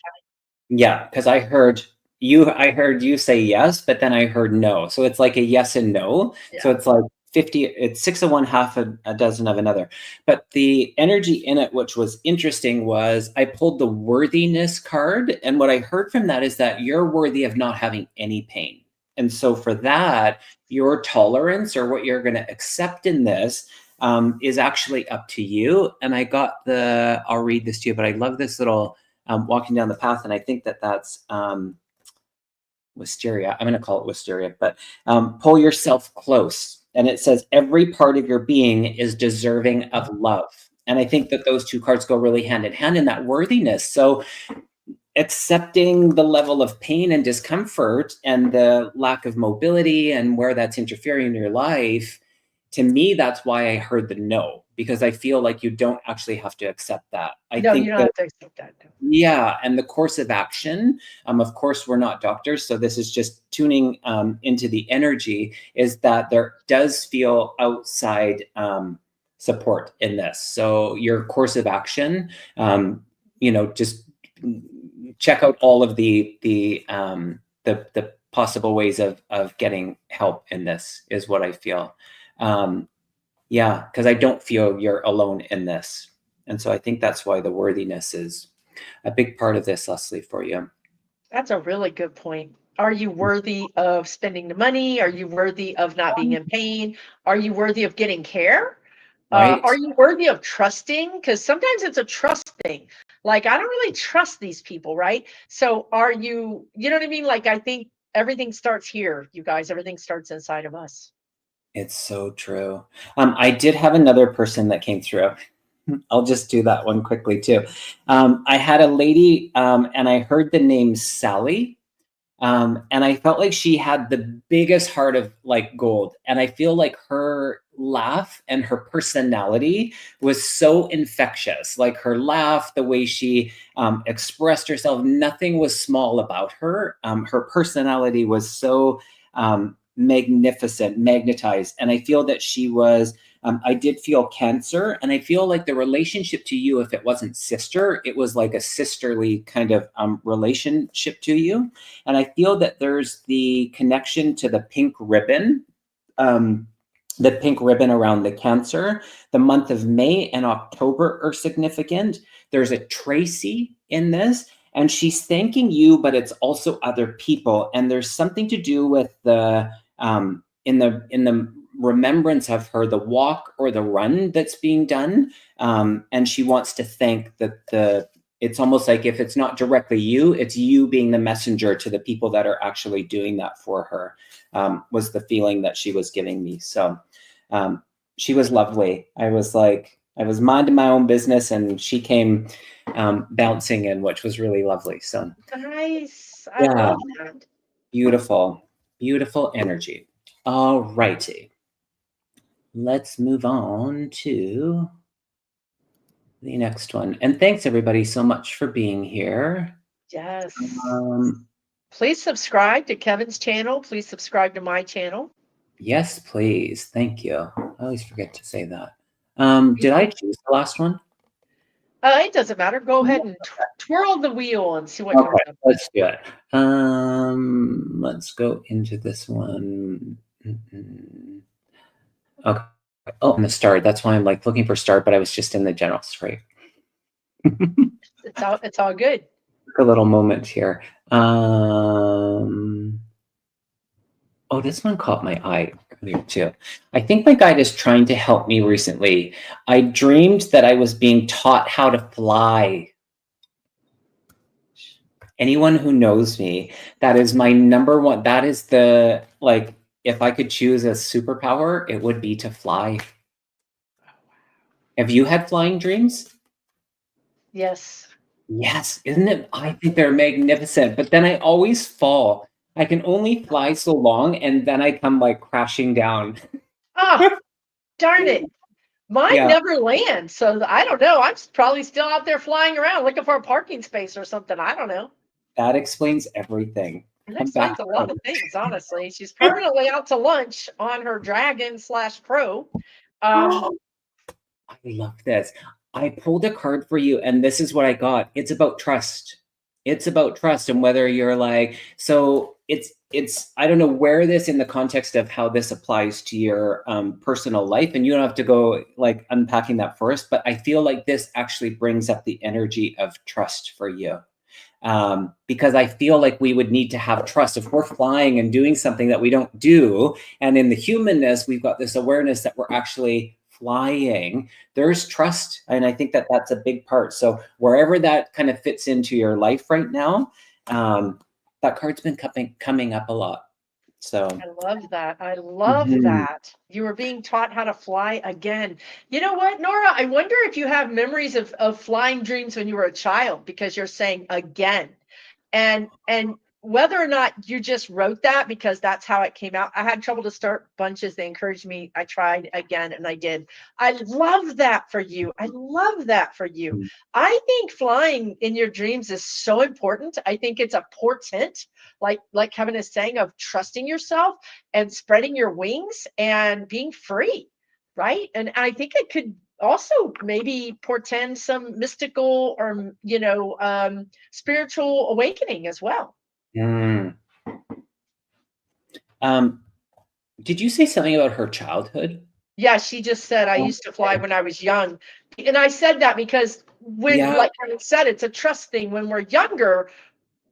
Yeah, because I heard you say yes, but then I heard no. So it's like a yes and no. So Yeah. it's like 50, it's six of one, half a dozen of another. But the energy in it, which was interesting, was I pulled the worthiness card. And what I heard from that is that you're worthy of not having any pain. And so for that, your tolerance or what you're going to accept in this is actually up to you. And I'll read this to you, but I love this little walking down the path, and I think that that's wisteria. I'm going to call it wisteria, but pull yourself close. And it says every part of your being is deserving of love. And I think that those two cards go really hand in hand in that worthiness. So accepting the level of pain and discomfort and the lack of mobility and where that's interfering in your life, to me, that's why I heard the no, because I feel like you don't actually have to accept that. I No, you think don't that have to accept that. No. yeah, and the course of action, of course, we're not doctors, so this is just tuning into the energy, is that there does feel outside support in this. So your course of action, just check out all of the possible ways of getting help in this is what I feel. Yeah, because I don't feel you're alone in this. And so I think that's why the worthiness is a big part of this, Leslie, for you. That's a really good point. Are you worthy of spending the money? Are you worthy of not being in pain? Are you worthy of getting care? Right? Are you worthy of trusting? Because sometimes it's a trust thing. Like, I don't really trust these people, right? So you know what I mean? Like, I think everything starts here, you guys. Everything starts inside of us. It's so true. I did have another person that came through. I'll just do that one quickly too. I had a lady, and I heard the name Sally, and I felt like she had the biggest heart of like gold. And I feel like her laugh and her personality was so infectious. Like her laugh, the way she expressed herself, nothing was small about her. Her personality was so magnificent, magnetized. And I feel that she was, I did feel Cancer. And I feel like the relationship to you, if it wasn't sister, it was like a sisterly kind of relationship to you. And I feel that there's the connection to um, the pink ribbon around the Cancer. The month of May and October are significant. There's a Tracy in this, and she's thanking you, but it's also other people. And there's something to do with the in the remembrance of her, the walk or the run that's being done, and she wants to thank the. It's almost like if it's not directly you, it's you being the messenger to the people that are actually doing that for her. Was the feeling that she was giving me. So she was lovely. I was minding my own business, and she came bouncing in, which was really lovely. So Nice. I yeah, love that. beautiful, beautiful energy. All righty. Let's move on to the next one. And thanks everybody so much for being here. Yes. Um, Please subscribe to Kevin's channel. Please subscribe to my channel. yes, please. Thank you. I always forget to say that. Did I choose the last one? It doesn't matter. Go ahead and twirl the wheel and see what comes Okay, up. let's do it. Let's go into this one. Okay. Oh, I'm a star. That's why I'm like looking for star, but I was just in the general scrape. It's all good. A little moment here. Oh, this one caught my eye earlier too. I think my guide is trying to help me recently. I dreamed that I was being taught how to fly. Anyone who knows me, that is my number one. That is the, like, if I could choose a superpower, it would be to fly. Have you had flying dreams? Yes. Yes, isn't it? I think they're magnificent, but then I always fall. I can only fly so long, and then I come like crashing down. Oh, darn it. Mine Yeah, never lands. So I don't know. I'm probably still out there flying around looking for a parking space or something. I don't know. that explains everything. That Come back explains a lot of home. things, honestly. She's permanently out to lunch on her dragon/crow. I love this. I pulled a card for you, and this is what I got. It's about trust. It's about trust, and whether you're like, so it's I don't know where this in the context of how this applies to your personal life, and you don't have to go like unpacking that first, but I feel like this actually brings up the energy of trust for you. Because I feel like we would need to have trust if we're flying and doing something that we don't do. And in the humanness, we've got this awareness that we're actually flying. There's trust. And I think that that's a big part. So wherever that kind of fits into your life right now, that card's been coming up a lot. So I love that. I love that. You were being taught how to fly again. You know what, Nora? I wonder if you have memories of flying dreams when you were a child because you're saying again. And whether or not you just wrote that because that's how it came out. I had trouble to start bunches. They encouraged me. I tried again and I did. I love that for you. I love that for you. I think flying in your dreams is so important. I think it's a portent, like Kevin is saying, of trusting yourself and spreading your wings and being free, right? And I think it could also maybe portend some mystical or spiritual awakening as well. mm. Did you say something about her childhood? Yeah, she just said, I Oh, used to fly when I was young. And I said that because when, yeah. like I said, it's a trust thing. When we're younger,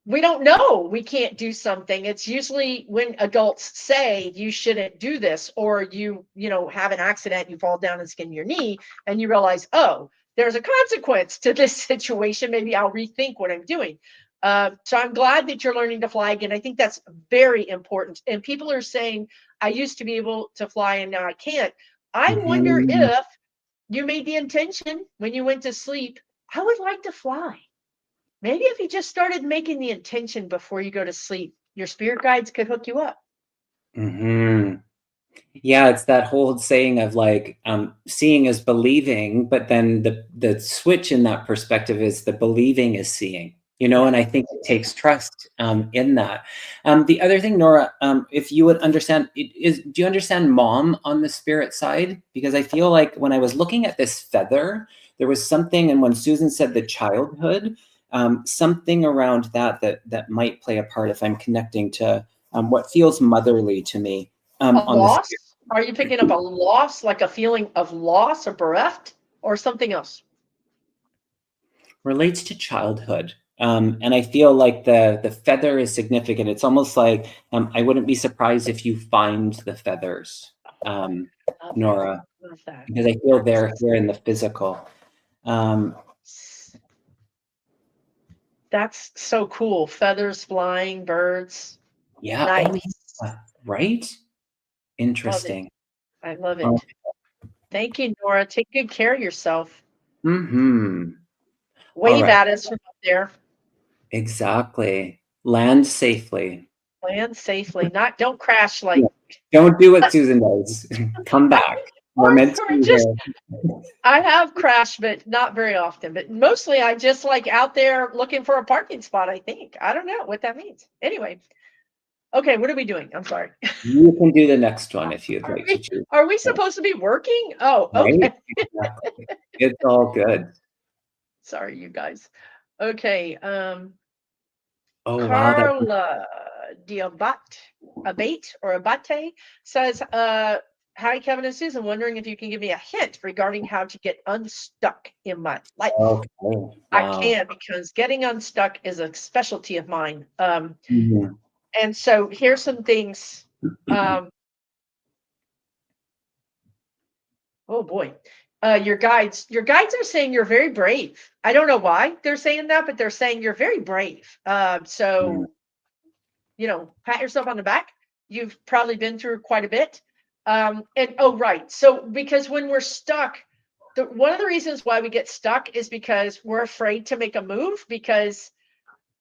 we don't know we can't do something. It's usually when adults say you shouldn't do this, or you have an accident, you fall down and skin your knee, and you realize, oh, there's a consequence to this situation. Maybe I'll rethink what I'm doing. So I'm glad that you're learning to fly again. I think that's very important. And people are saying, I used to be able to fly and now I can't. I wonder Mhm. if you made the intention when you went to sleep, I would like to fly. Maybe if you just started making the intention before you go to sleep, your spirit guides could hook you up. Mhm. Yeah, it's that whole saying of like seeing is believing, but then the switch in that perspective is the believing is seeing. You know, Yeah. and I think it takes trust in that. The other thing, Nora, if you would understand, do you understand mom on the spirit side? Because I feel like when I was looking at this feather, there was something, and when Susan said the childhood, something around that might play a part if I'm connecting to what feels motherly to me A on the spirit. loss? Are you picking up a loss, like a feeling of loss or bereft, or something else? Relates to childhood. And I feel like the feather is significant. It's almost like I wouldn't be surprised if you find the feathers, Love that. Nora, Love that. because I feel they're here in the physical. That's so cool. Feathers flying, birds. Yeah. Oh, Nice. yeah. Right. Love it. Interesting. I love Oh, it. Thank you, Nora. Take good care of yourself. mm-hmm. All Wave right. at us from up there. Exactly. Land safely. Land safely. Not don't crash Yeah. like Don't do what Susan does. Come back. We're meant to or be just here. I have crashed, but not very often. But mostly I just like out there looking for a parking spot, I think. I don't know what that means. Anyway, okay, what are we doing? I'm sorry. You can do the next one if you'd Are like to we choose. are we supposed to be working? Oh, Right? okay. Exactly. It's all good. Sorry, you guys. Okay, Oh wow, that Carla Abate or Abate says, hi, Kevin and Susan, wondering if you can give me a hint regarding how to get unstuck in my life. okay. I Wow. can, because getting unstuck is a specialty of mine. Mhm. And so here's some things. Oh boy. Your guides are saying you're very brave. I don't know why they're saying that, but they're saying you're very brave. Mm, So pat yourself on the back. You've probably been through quite a bit. And oh, right. So, because when we're stuck, one of the reasons why we get stuck is because we're afraid to make a move because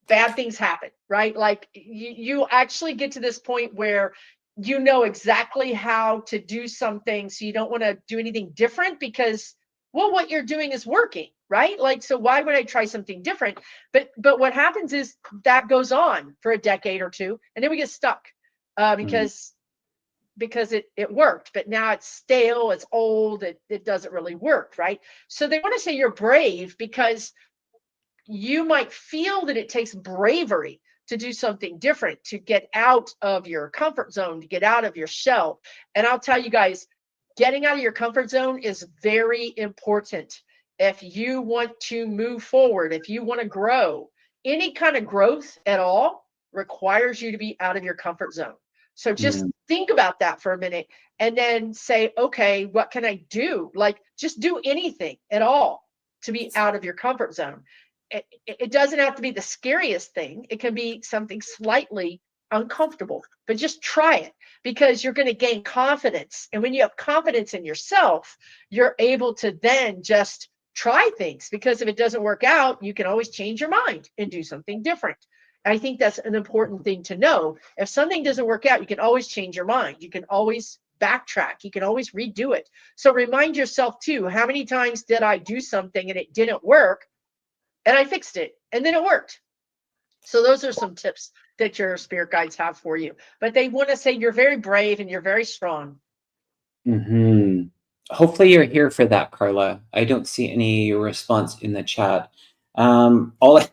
bad things happen, right? Like you actually get to this point where you know exactly how to do something. So you don't want to do anything different because, well, what you're doing is working, right? Like, so why would I try something different? But what happens is that goes on for a decade or two, and then we get stuck mm, because it worked, but now it's stale, it's old, it doesn't really work, right? So they want to say you're brave because you might feel that it takes bravery to do something different, to get out of your comfort zone, to get out of your shell. And I'll tell you guys, getting out of your comfort zone is very important. If you want to move forward, if you want to grow, any kind of growth at all requires you to be out of your comfort zone. So just mm, think about that for a minute and then say, okay, what can I do? Like, just do anything at all to be out of your comfort zone. It doesn't have to be the scariest thing. It can be something slightly uncomfortable, but just try it because you're going to gain confidence. And when you have confidence in yourself, you're able to then just try things, because if it doesn't work out, you can always change your mind and do something different. I think that's an important thing to know. If something doesn't work out, you can always change your mind. You can always backtrack. You can always redo it. So remind yourself too, how many times did I do something and it didn't work? And I fixed it and then it worked. So those are some tips that your spirit guides have for you. But they want to say you're very brave and you're very strong. mhm. Hopefully you're here for that, Carla. I don't see any response in the chat. All I,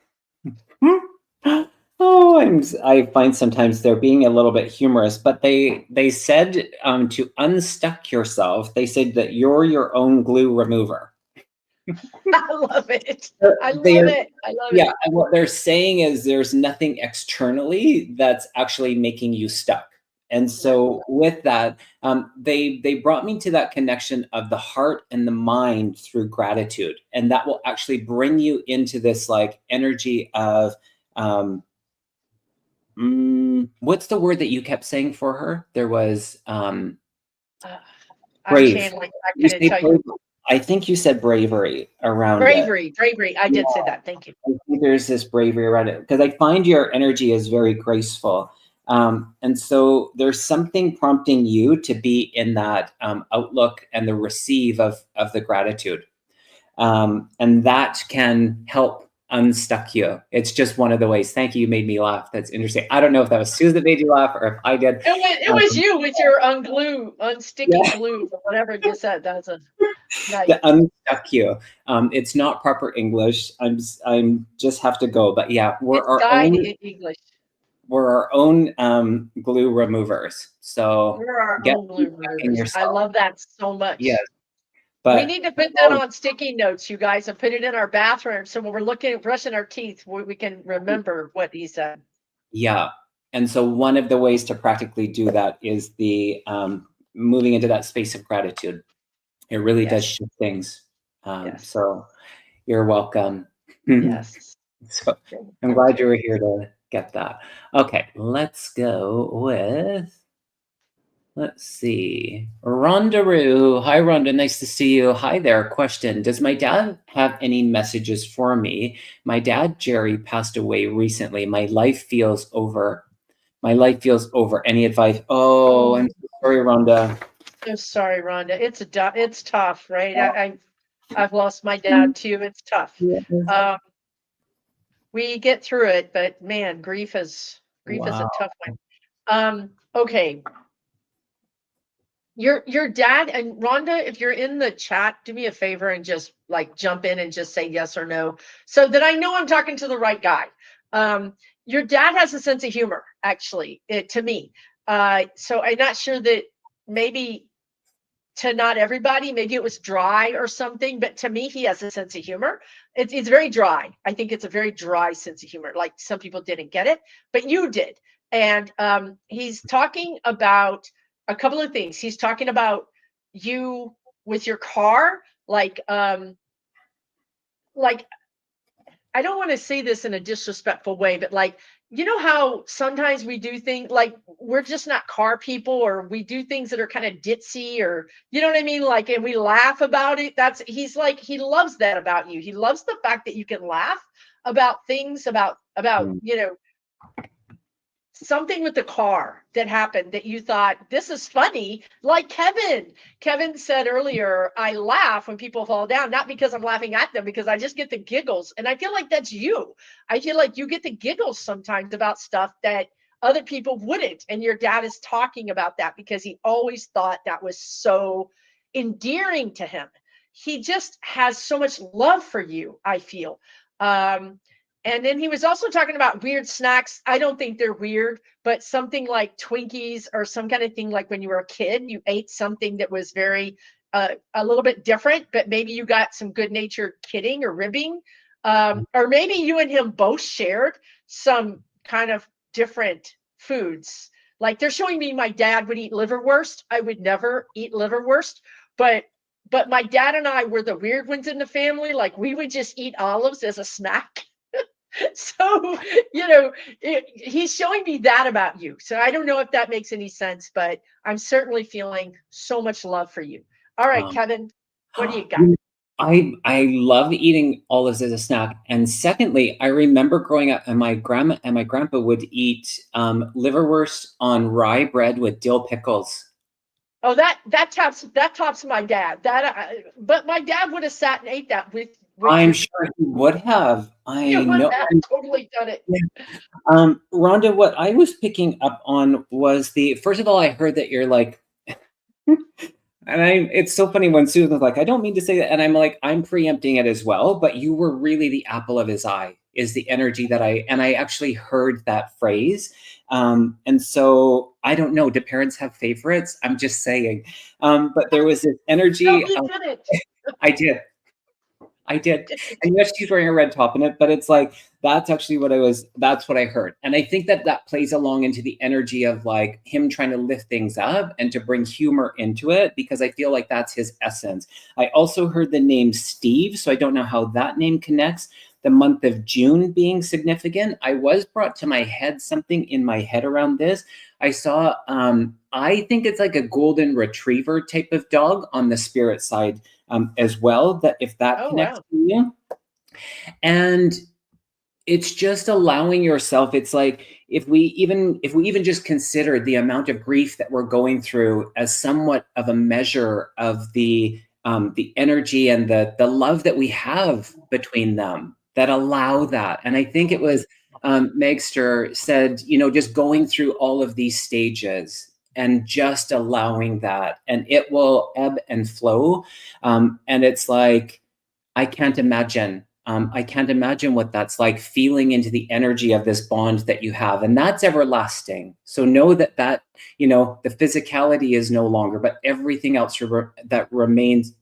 oh, I find sometimes they're being a little bit humorous, but they said to unstuck yourself. They said that you're your own glue remover. I love it. I love They're it. I love Yeah, it. and what they're saying is there's nothing externally that's actually making you stuck. And Yeah. so with that, they brought me to that connection of the heart and the mind through gratitude, and that will actually bring you into this like energy of um, what's the word that you kept saying for her? There was Uh, I'm brave. channeling. I You couldn't say tell you. brave. I think you said bravery around it. Bravery, bravery. I Yeah. did say that. Thank you. I think there's this bravery around it because I find your energy is very graceful. And so there's something prompting you to be in that outlook and the receive of the gratitude. And that can help unstuck you. It's just one of the ways. Thank you. You made me laugh. That's interesting. I don't know if that was Susan that made you laugh or if I did. It was you with your unsticky Yeah. glue, or whatever you said. That's a nice. The unstuck you. It's not proper English. I'm just have to go. But yeah, It's dyed in English. we're our own glue removers. So We're our get own glue in removers. I yourself. love that so Yes, much. We but need to put that on sticky notes, you guys, and put it in our bathroom. So when we're looking at brushing our teeth, we can remember what he said. yeah. And so one of the ways to practically do that is the moving into that space of gratitude. It really does Yes. shift things. Yes. So you're welcome. Yes. So I'm glad you were here to get that. Okay, let's go with, let's see, Rhonda. Hi, Rhonda. Nice to see you. Hi there. Question: does my dad have any messages for me? My dad, Jerry, passed away recently. My life feels over. My life feels over. Any advice? Oh, I'm so sorry, Rhonda. I'm sorry, Rhonda. It's tough, right? I've lost my dad too. It's tough. Yeah. We get through it, but man, grief is Wow. a tough one. Okay. Your dad, and Rhonda, if you're in the chat, do me a favor and just like jump in and just say yes or no, so that I know I'm talking to the right guy. Your dad has a sense of humor, actually, to me. So I'm not sure that, maybe to not everybody, maybe it was dry or something, but to me, he has a sense of humor. It's very dry. I think it's a very dry sense of humor. Like, some people didn't get it, but you did. And he's talking about a couple of things. He's talking about you with your car, like I don't want to say this in a disrespectful way, but like, you know how sometimes we do things like we're just not car people, or we do things that are kind of ditzy, or you know what I mean? Like, and we laugh about it. He's like, he loves that about you. He loves the fact that you can laugh about things, about, something with the car that happened that you thought, this is funny. Like Kevin said earlier, I laugh when people fall down, not because I'm laughing at them, because I just get the giggles. And I feel like that's you. I feel like you get the giggles sometimes about stuff that other people wouldn't. And your dad is talking about that because he always thought that was so endearing to him. He just has so much love for you, I feel. And then he was also talking about weird snacks. I don't think they're weird, but something like Twinkies or some kind of thing, like when you were a kid, you ate something that was very, a little bit different, but maybe you got some good natured kidding or ribbing. Or maybe you and him both shared some kind of different foods. Like, they're showing me my dad would eat liverwurst. I would never eat liverwurst, but my dad and I were the weird ones in the family. Like, we would just eat olives as a snack. So, he's showing me that about you. So I don't know if that makes any sense, but I'm certainly feeling so much love for you. All right, Um, Kevin, what do you got? I love eating olives as a snack. And secondly, I remember growing up, and my grandma and my grandpa would eat liverwurst on rye bread with dill pickles. Oh, that tops my dad. But my dad would have sat and ate that with I'm you. sure he would have. He I would know. have totally done it. Rhonda, what I was picking up on was first of all, I heard that you're like, it's so funny when Susan was like, I don't mean to say that. And I'm like, I'm preempting it as well, but you were really the apple of his eye, is the energy that I actually heard that phrase. And so I don't know, do parents have favorites? I'm just saying. But there was this energy. No, he didn't. I did. And yes, she's wearing a red top in it, but it's like, that's actually that's what I heard. And I think that plays along into the energy of like him trying to lift things up and to bring humor into it, because I feel like that's his essence. I also heard the name Steve, so I don't know how that name connects. The month of June being significant. I was brought to my head, something in my head around this. I saw, I think it's like a golden retriever type of dog on the spirit side as well, that if that Oh, connects wow. to you. And it's just allowing yourself. It's like if we even just consider the amount of grief that we're going through as somewhat of a measure of the energy and the love that we have between them that allow that. And I think it was Megster said, just going through all of these stages and just allowing that, and it will ebb and flow. And it's like, I can't imagine. I can't imagine what that's like, feeling into the energy of this bond that you have, and that's everlasting. So know that the physicality is no longer, but everything else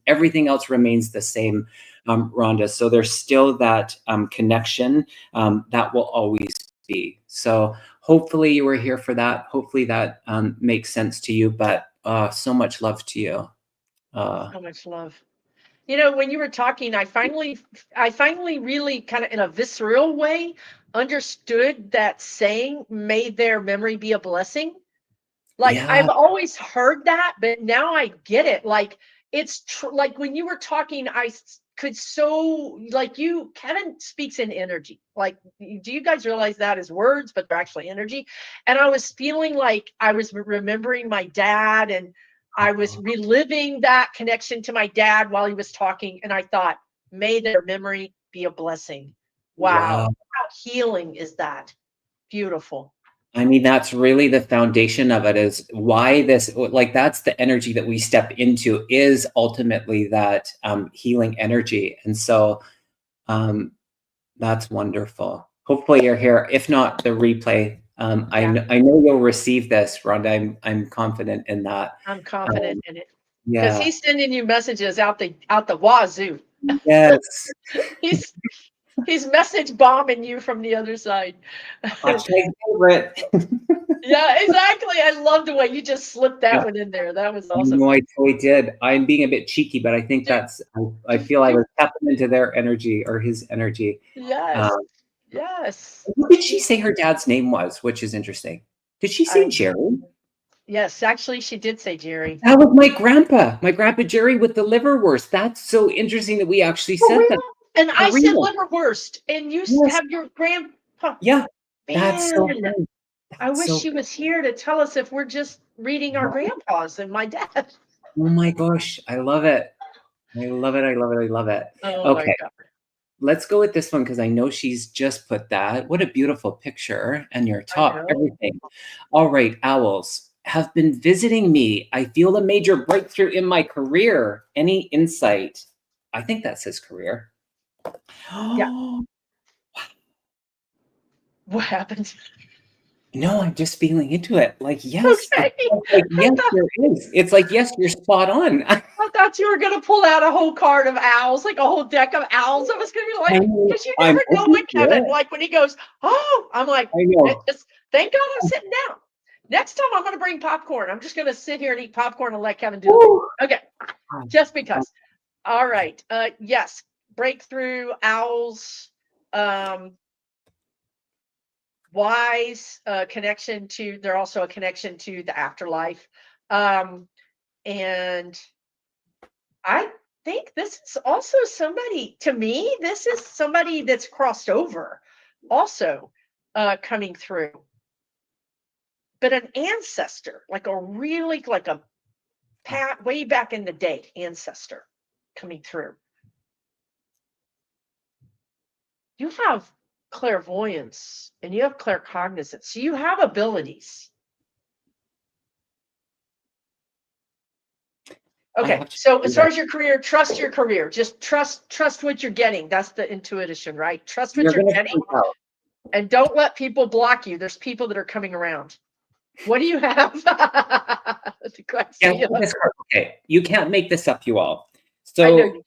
everything else remains the same, Rhonda. So there's still that connection that will always be. So hopefully you were here for that. Hopefully that makes sense to you. But so much love to you. So much love. When you were talking, I finally really kind of in a visceral way understood that saying, may their memory be a blessing. Like, Yeah. I've always heard that, but now I get it. Like, it's like when you were talking, could Kevin speaks in energy. Like, do you guys realize that as words, but they're actually energy? And I was feeling like I was remembering my dad, and I was reliving that connection to my dad while he was talking. And I thought, may their memory be a blessing. Wow. Wow. How healing is that? Beautiful. I mean, that's really the foundation of it, is why that's the energy that we step into, is ultimately that healing energy. And so that's wonderful. Hopefully you're here. If not, the replay. I know you'll receive this, Rhonda. I'm confident in that. I'm confident in it. Because Yeah. he's sending you messages out the wazoo. Yes. He's message bombing you from the other side. Favorite. Yeah, exactly. I love the way you just slipped that one in there. That was awesome. No, I totally did. I'm being a bit cheeky, but I think I feel I was tapping into their energy, or his energy. Yes. Yes. What did she say her dad's name was, which is interesting? Did she say Jerry? Yes, actually, she did say Jerry. That was my grandpa Jerry with the liverwurst. That's so interesting that we actually said that. And I said liverwurst, and you have your grandpa. Yeah, that's so funny. I wish so she was here to tell us if we're just reading our grandpas and my dad. Oh my gosh, I love it. I love it. I love it. I love it. Oh Okay. my God. Let's go with this one because I know she's just put that. What a beautiful picture, and your top, everything. All right, owls have been visiting me. I feel a major breakthrough in my career. Any insight? I think that says career. Yeah. What happened? No, I'm just feeling into it. Like, yes. Okay. Like, yes, there is. It's like, yes, you're spot on. I thought you were going to pull out a whole card of owls, like a whole deck of owls. I was going to be like, because you never know what Kevin, like when he goes, oh, I'm like, thank God I'm sitting down. Next time I'm going to bring popcorn. I'm just going to sit here and eat popcorn and let Kevin do it. Okay. Just because. All right. Yes. Breakthrough, owls, wise, connection to, they're also a connection to the afterlife. And I think this is also somebody, to me, this is somebody that's crossed over also coming through. But an ancestor, like a really, like a way back in the day ancestor coming through. You have clairvoyance and you have claircognizance. So you have abilities. Okay, so as far as your career, trust your career. Just trust what you're getting. That's the intuition, right? Trust what you're getting. And don't let people block you. There's people that are coming around. What do you have? Okay, you can't make this up, you all. So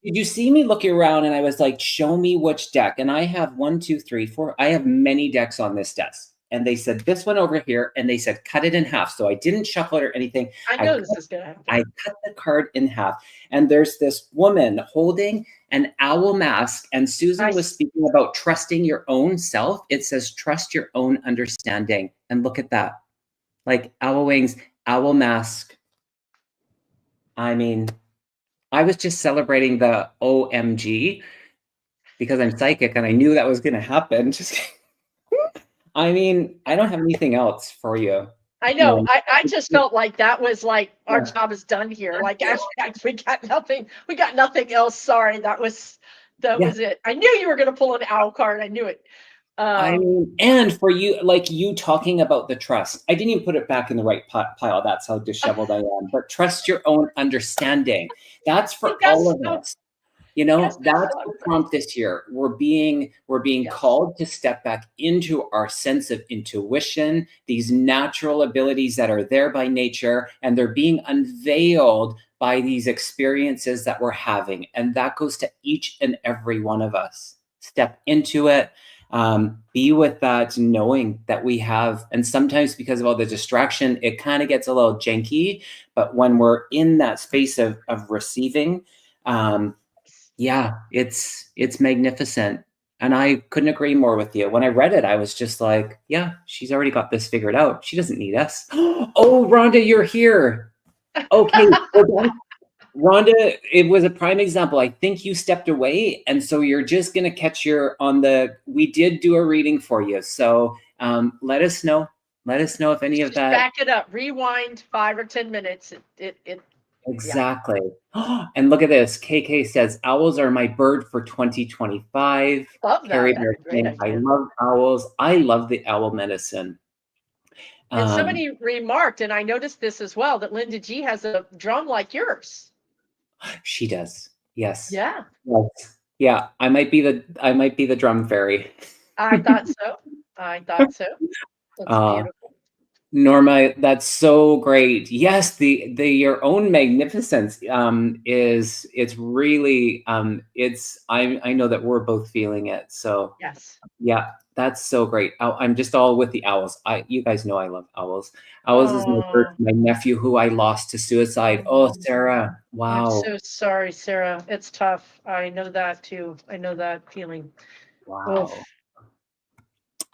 did you see me looking around and I was like, show me which deck? And I have 1, 2, 3, 4. I have many decks on this desk. And they said this one over here, and they said cut it in half. So I didn't shuffle it or anything. I know this is gonna happen. I cut the card in half, and there's this woman holding an owl mask. And Susan was speaking about trusting your own self. It says trust your own understanding. And look at that, like owl wings, owl mask. I mean, I was just celebrating the OMG because I'm psychic and I knew that was going to happen. Just, I mean, I don't have anything else for you. I know. I just felt like that was like our job is done here. Like we got nothing. We got nothing else. Sorry, that was it. I knew you were going to pull an owl card. I knew it. I mean, and for you, like you talking about the trust, I didn't even put it back in the right pile. That's how disheveled I am. But trust your own understanding. That's for all of us. You know, yes, that's the prompt this year. We're being called to step back into our sense of intuition, these natural abilities that are there by nature, and they're being unveiled by these experiences that we're having. And that goes to each and every one of us. Step into it. Be with that, knowing that we have, and sometimes because of all the distraction, it kind of gets a little janky. But when we're in that space of receiving, yeah, it's magnificent. And I couldn't agree more with you. When I read it, I was just like, yeah, she's already got this figured out. She doesn't need us. Oh, Rhonda, you're here. Okay. Rhonda, it was a prime example. I think you stepped away, and so you're just going to catch we did do a reading for you. So let us know. Let us know if any of that. Back it up. Rewind 5 or 10 minutes. Exactly. Yeah. And look at this. KK says, owls are my bird for 2025. Love that. I love owls. I love the owl medicine. And somebody remarked, and I noticed this as well, that Linda G has a drum like yours. She does. Yes. Yeah. Yes. Yeah. I might be the drum fairy. I thought so. That's beautiful. Norma, that's so great. Yes, the your own magnificence it's really I know that we're both feeling it. So yes. Yeah, that's so great. I'm just all with the owls. You guys know I love owls. Owls is my nephew who I lost to suicide. Oh, Sarah. Wow. I'm so sorry, Sarah. It's tough. I know that too. I know that feeling. Wow. Oof.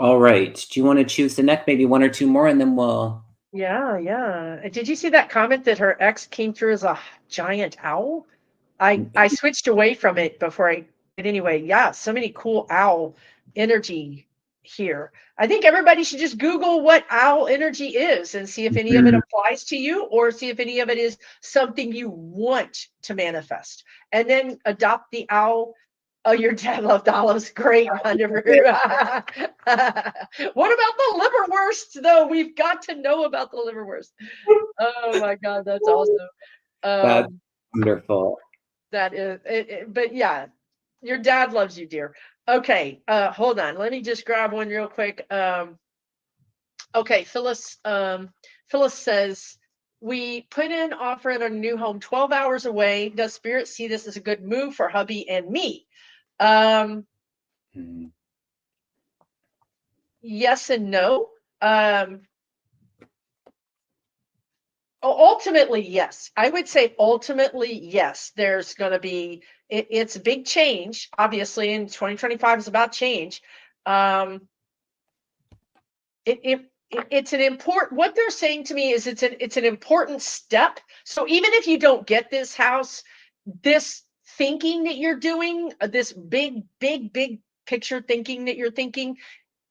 All right. Do you want to choose the next, maybe one or two more, and then we'll. Yeah. Did you see that comment that her ex came through as a giant owl? I switched away from it before but anyway, yeah, so many cool owl energy here. I think everybody should just Google what owl energy is and see if any of it applies to you, or see if any of it is something you want to manifest, and then adopt the owl. Oh, your dad loved olives. Great. What about the liverwurst, though? We've got to know about the liverwurst. Oh my God, that's awesome. That's wonderful. That is it, but yeah, your dad loves you, dear. Okay, hold on. Let me just grab one real quick. Okay, Phyllis says, we put in offer at our new home 12 hours away. Does Spirit see this as a good move for hubby and me? Yes and no. Ultimately, yes. I would say ultimately, yes. There's going to be, it's a big change. Obviously, in 2025 is about change. It's an important, what they're saying to me is it's an important step. So even if you don't get this house, this thinking that you're doing, this big picture thinking that you're thinking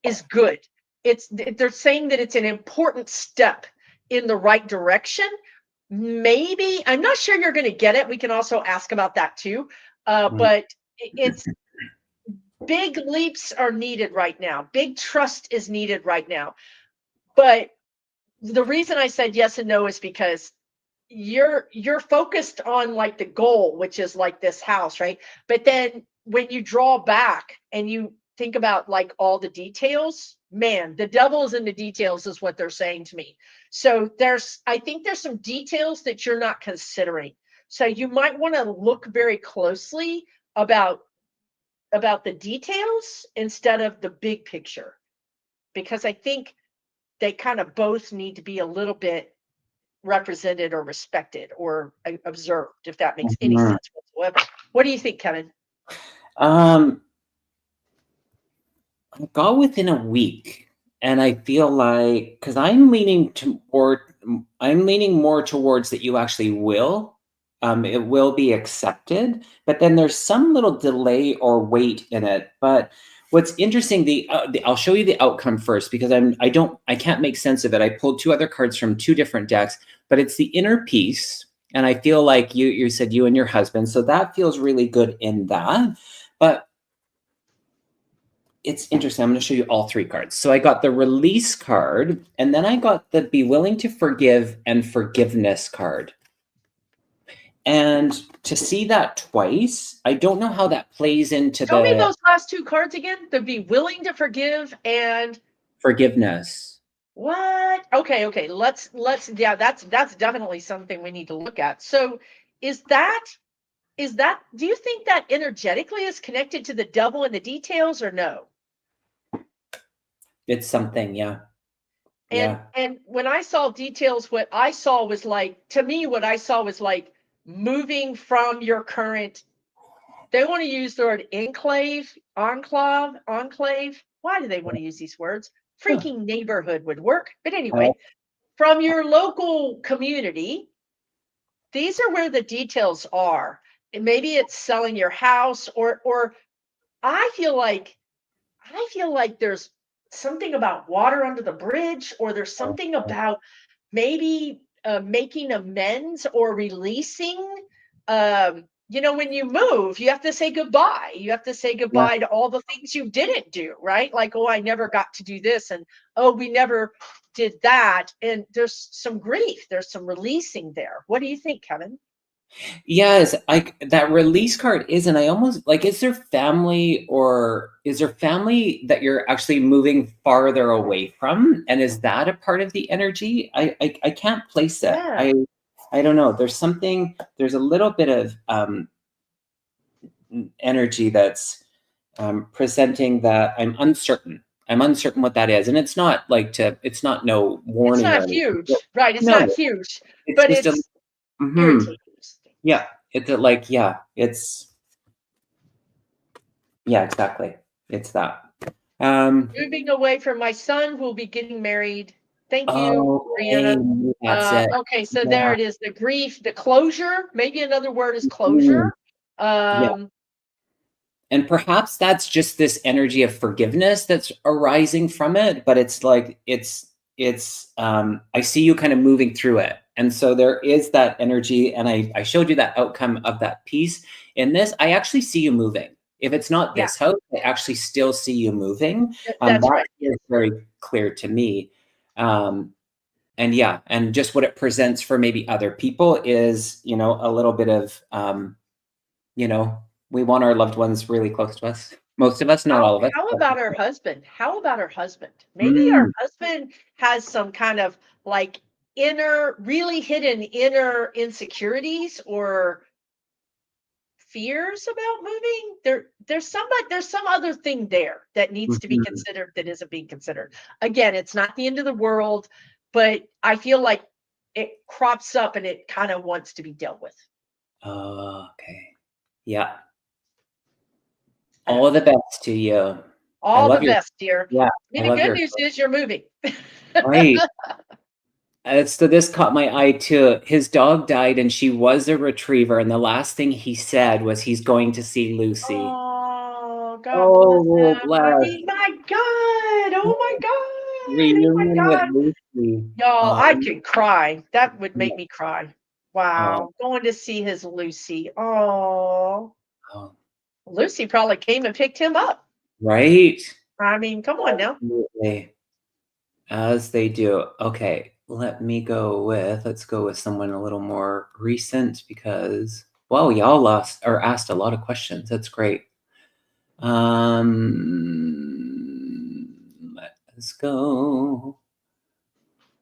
is good. They're saying that it's an important step in the right direction. Maybe, I'm not sure you're going to get it. We can also ask about that too. But it's big leaps are needed right now. Big trust is needed right now. But the reason I said yes and no is because you're focused on like the goal, which is like this house, right? But then when you draw back and you think about like all the details, man, the devil is in the details is what they're saying to me. So I think there's some details that you're not considering. So you might want to look very closely about the details instead of the big picture, because I think they kind of both need to be a little bit represented or respected or observed, if that makes any sense whatsoever. What do you think, Kevin? I got within a week, and I feel like, because I'm leaning more towards that you actually will. it will be accepted, but then there's some little delay or wait in it. But what's interesting, I'll show you the outcome first, because I can't make sense of it. I pulled two other cards from two different decks, but it's the inner peace. And I feel like you said you and your husband, so that feels really good in that. But it's interesting. I'm going to show you all three cards. So I got the release card, and then I got the be willing to forgive and forgiveness card. And to see that twice, I don't know how that plays into Show me those last two cards again. To be willing to forgive and forgiveness. What? Okay. Let's yeah, that's definitely something we need to look at. So is that do you think that energetically is connected to the devil in the details or no? It's something, yeah. And when I saw details, what I saw was like, to me, what I saw was like moving from your current, they want to use the word enclave. Why do they want to use these words? Freaking neighborhood would work. But anyway, from your local community, these are where the details are. And maybe it's selling your house, or I feel like there's something about water under the bridge, or there's something about maybe making amends or releasing. When you move, you have to say goodbye. You have to say goodbye to all the things you didn't do, right? Like, oh, I never got to do this, and oh, we never did that. And there's some grief, there's some releasing there. What do you think, Kevin? Yes, that release card is, and I almost like, is there family that you're actually moving farther away from? And is that a part of the energy? I can't place it. Yeah. I don't know. There's a little bit of energy that's presenting that I'm uncertain. I'm uncertain what that is. And it's not no warning. It's not huge, right? It's No, not huge, but it's irritating. Yeah. Exactly. It's that. Moving away from my son who will be getting married. Thank you, Brianna. That's it. Okay, so there it is. The grief, the closure. Maybe another word is closure. And perhaps that's just this energy of forgiveness that's arising from it. But it's like, I see you kind of moving through it. And so there is that energy. And I showed you that outcome of that piece. In this, I actually see you moving. If it's not this house, I actually still see you moving. That's right. Is very clear to me. And just what it presents for maybe other people is, a little bit of, we want our loved ones really close to us. Most of us, not all of us. How about her husband? Maybe our husband has some kind of like really hidden inner insecurities or fears about moving. There's some other thing there that needs to be considered that isn't being considered. Again, it's not the end of the world, but I feel like it crops up and it kind of wants to be dealt with. Okay. Yeah. All the best to you. All the best, dear. Yeah. The good news is you're moving. Right. So this caught my eye too. His dog died and she was a retriever. And the last thing he said was he's going to see Lucy. Oh, God bless. I mean, my God. Oh, my God. Reunion with Lucy. Y'all, I could cry. That would make me cry. Wow. Going to see his Lucy. Oh. Lucy probably came and picked him up. Right. I mean, come on now. Absolutely. As they do. Okay. Let's go with someone a little more recent because, y'all asked a lot of questions. That's great. Let's go.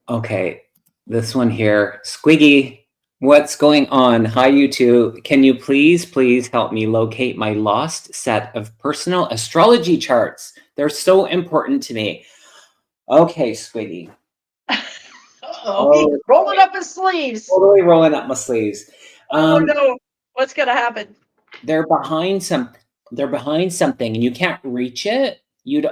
Okay. This one here. Squiggy. What's going on? Hi, you two. Can you please help me locate my lost set of personal astrology charts? They're so important to me. Okay, Squiggy. He's rolling up his sleeves. Totally rolling up my sleeves. Oh no! What's gonna happen? They're behind something, and you can't reach it.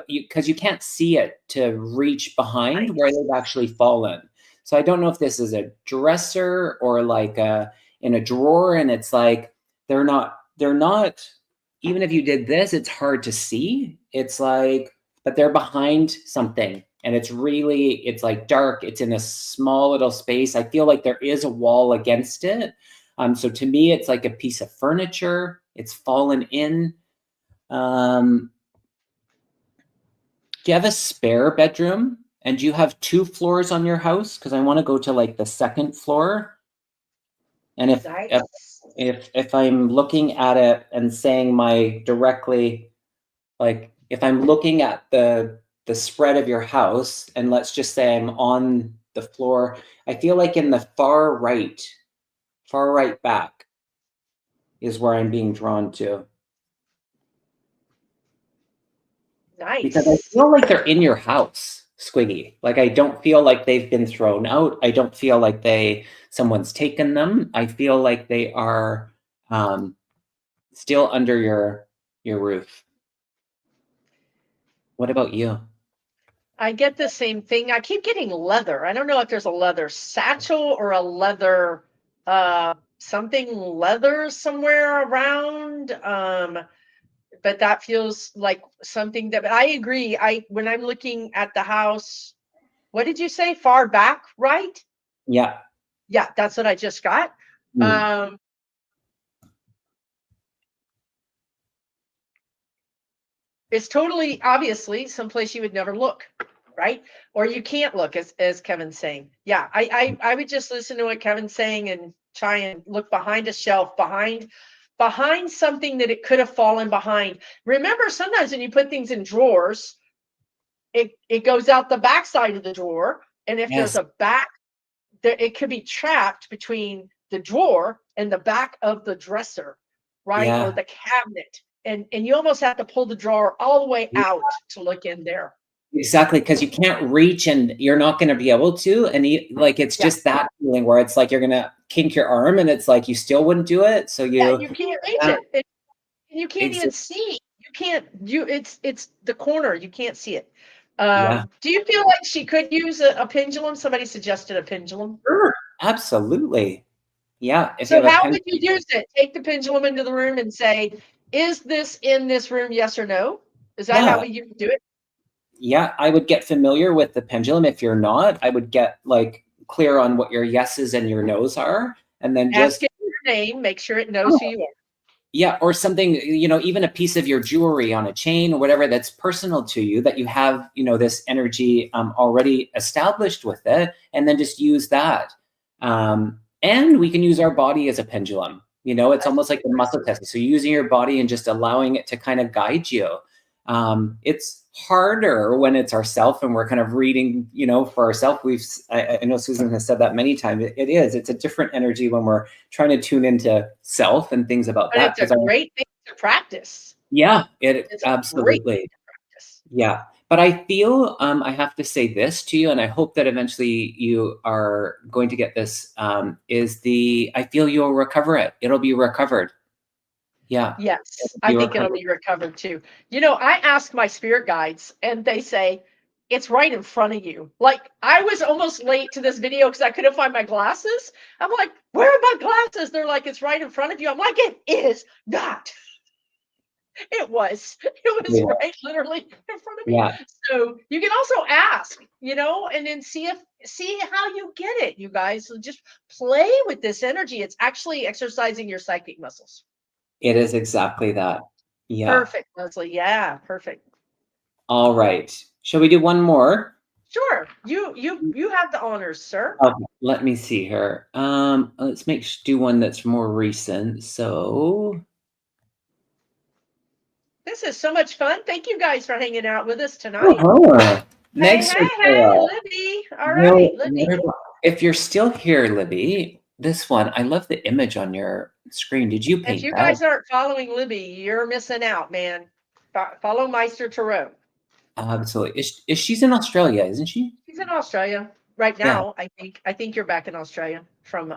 Because you can't see it to reach behind where they've actually fallen. So I don't know if this is a dresser or like in a drawer, and it's like they're not, even if you did this, it's hard to see. It's like, but they're behind something, and it's like dark. It's in a small little space. I feel like there is a wall against it. So to me, it's like a piece of furniture. It's fallen in. Do you have a spare bedroom? And do you have 2 floors on your house? Because I want to go to like the 2nd floor. And if I'm looking at it and saying if I'm looking at the spread of your house, and let's just say I'm on the floor, I feel like in the far right back is where I'm being drawn to. Nice. Because I feel like they're in your house, Squiggy. Like, I don't feel like they've been thrown out. I don't feel like someone's taken them. I feel like they are still under your roof. What about you? I get the same thing. I keep getting leather. I don't know if there's a leather satchel or a leather something leather somewhere around. But that feels like something that I agree. When I'm looking at the house, what did you say? Far back, right? Yeah. Yeah, that's what I just got. It's totally obviously someplace you would never look, right? Or you can't look, as Kevin's saying. Yeah, I would just listen to what Kevin's saying and try and look behind a shelf, behind something that it could have fallen behind. Remember, sometimes when you put things in drawers, it goes out the back side of the drawer, and if there's a back, it could be trapped between the drawer and the back of the dresser, right? Yeah. Or the cabinet. And you almost have to pull the drawer all the way out to look in there. Exactly, because you can't reach, and you're not going to be able to. And it's just that feeling where it's like you're going to kink your arm, and it's like you still wouldn't do it. So you can't reach it. You can't even see. It's the corner. You can't see it. Do you feel like she could use a pendulum? Somebody suggested a pendulum. Sure, absolutely. Yeah. So how would you use it? Take the pendulum into the room and say, is this in this room? Yes or no? Is that how you do it? Yeah, I would get familiar with the pendulum. If you're not, I would get like clear on what your yeses and your nos are, and then ask it your name, make sure it knows who you are. Yeah, or something, even a piece of your jewelry on a chain or whatever that's personal to you, that you have, this energy already established with it, and then just use that. And we can use our body as a pendulum. It's almost like the muscle testing. So using your body and just allowing it to kind of guide you. It's harder when it's ourself and we're kind of reading, for ourselves. I know Susan has said that many times. It's a different energy when we're trying to tune into self and things about that. It's a great thing to practice. Yeah, it's absolutely. Yeah. But I feel I have to say this to you, and I hope that eventually you are going to get this, I feel you'll recover it. It'll be recovered. Yeah. Yes, I think it'll be recovered too. I ask my spirit guides, and they say, it's right in front of you. Like, I was almost late to this video because I couldn't find my glasses. I'm like, where are my glasses? They're like, it's right in front of you. I'm like, it is not. It was right literally in front of me. Yeah. So you can also ask, and then see how you get it, you guys. So just play with this energy. It's actually exercising your psychic muscles. It is exactly that. Yeah. Perfect, Leslie. Yeah, perfect. All right. Shall we do one more? Sure. You have the honors, sir. Okay, let me see here. Let's do one that's more recent. So this is so much fun. Thank you guys for hanging out with us tonight. Next, hey, Libby. All right, Libby. If you're still here, Libby, this one, I love the image on your screen. Did you paint that? If you guys aren't following Libby, you're missing out, man. Follow Meister Tarot. Absolutely. Is she's in Australia, isn't she? She's in Australia right now. Yeah. I think you're back in Australia from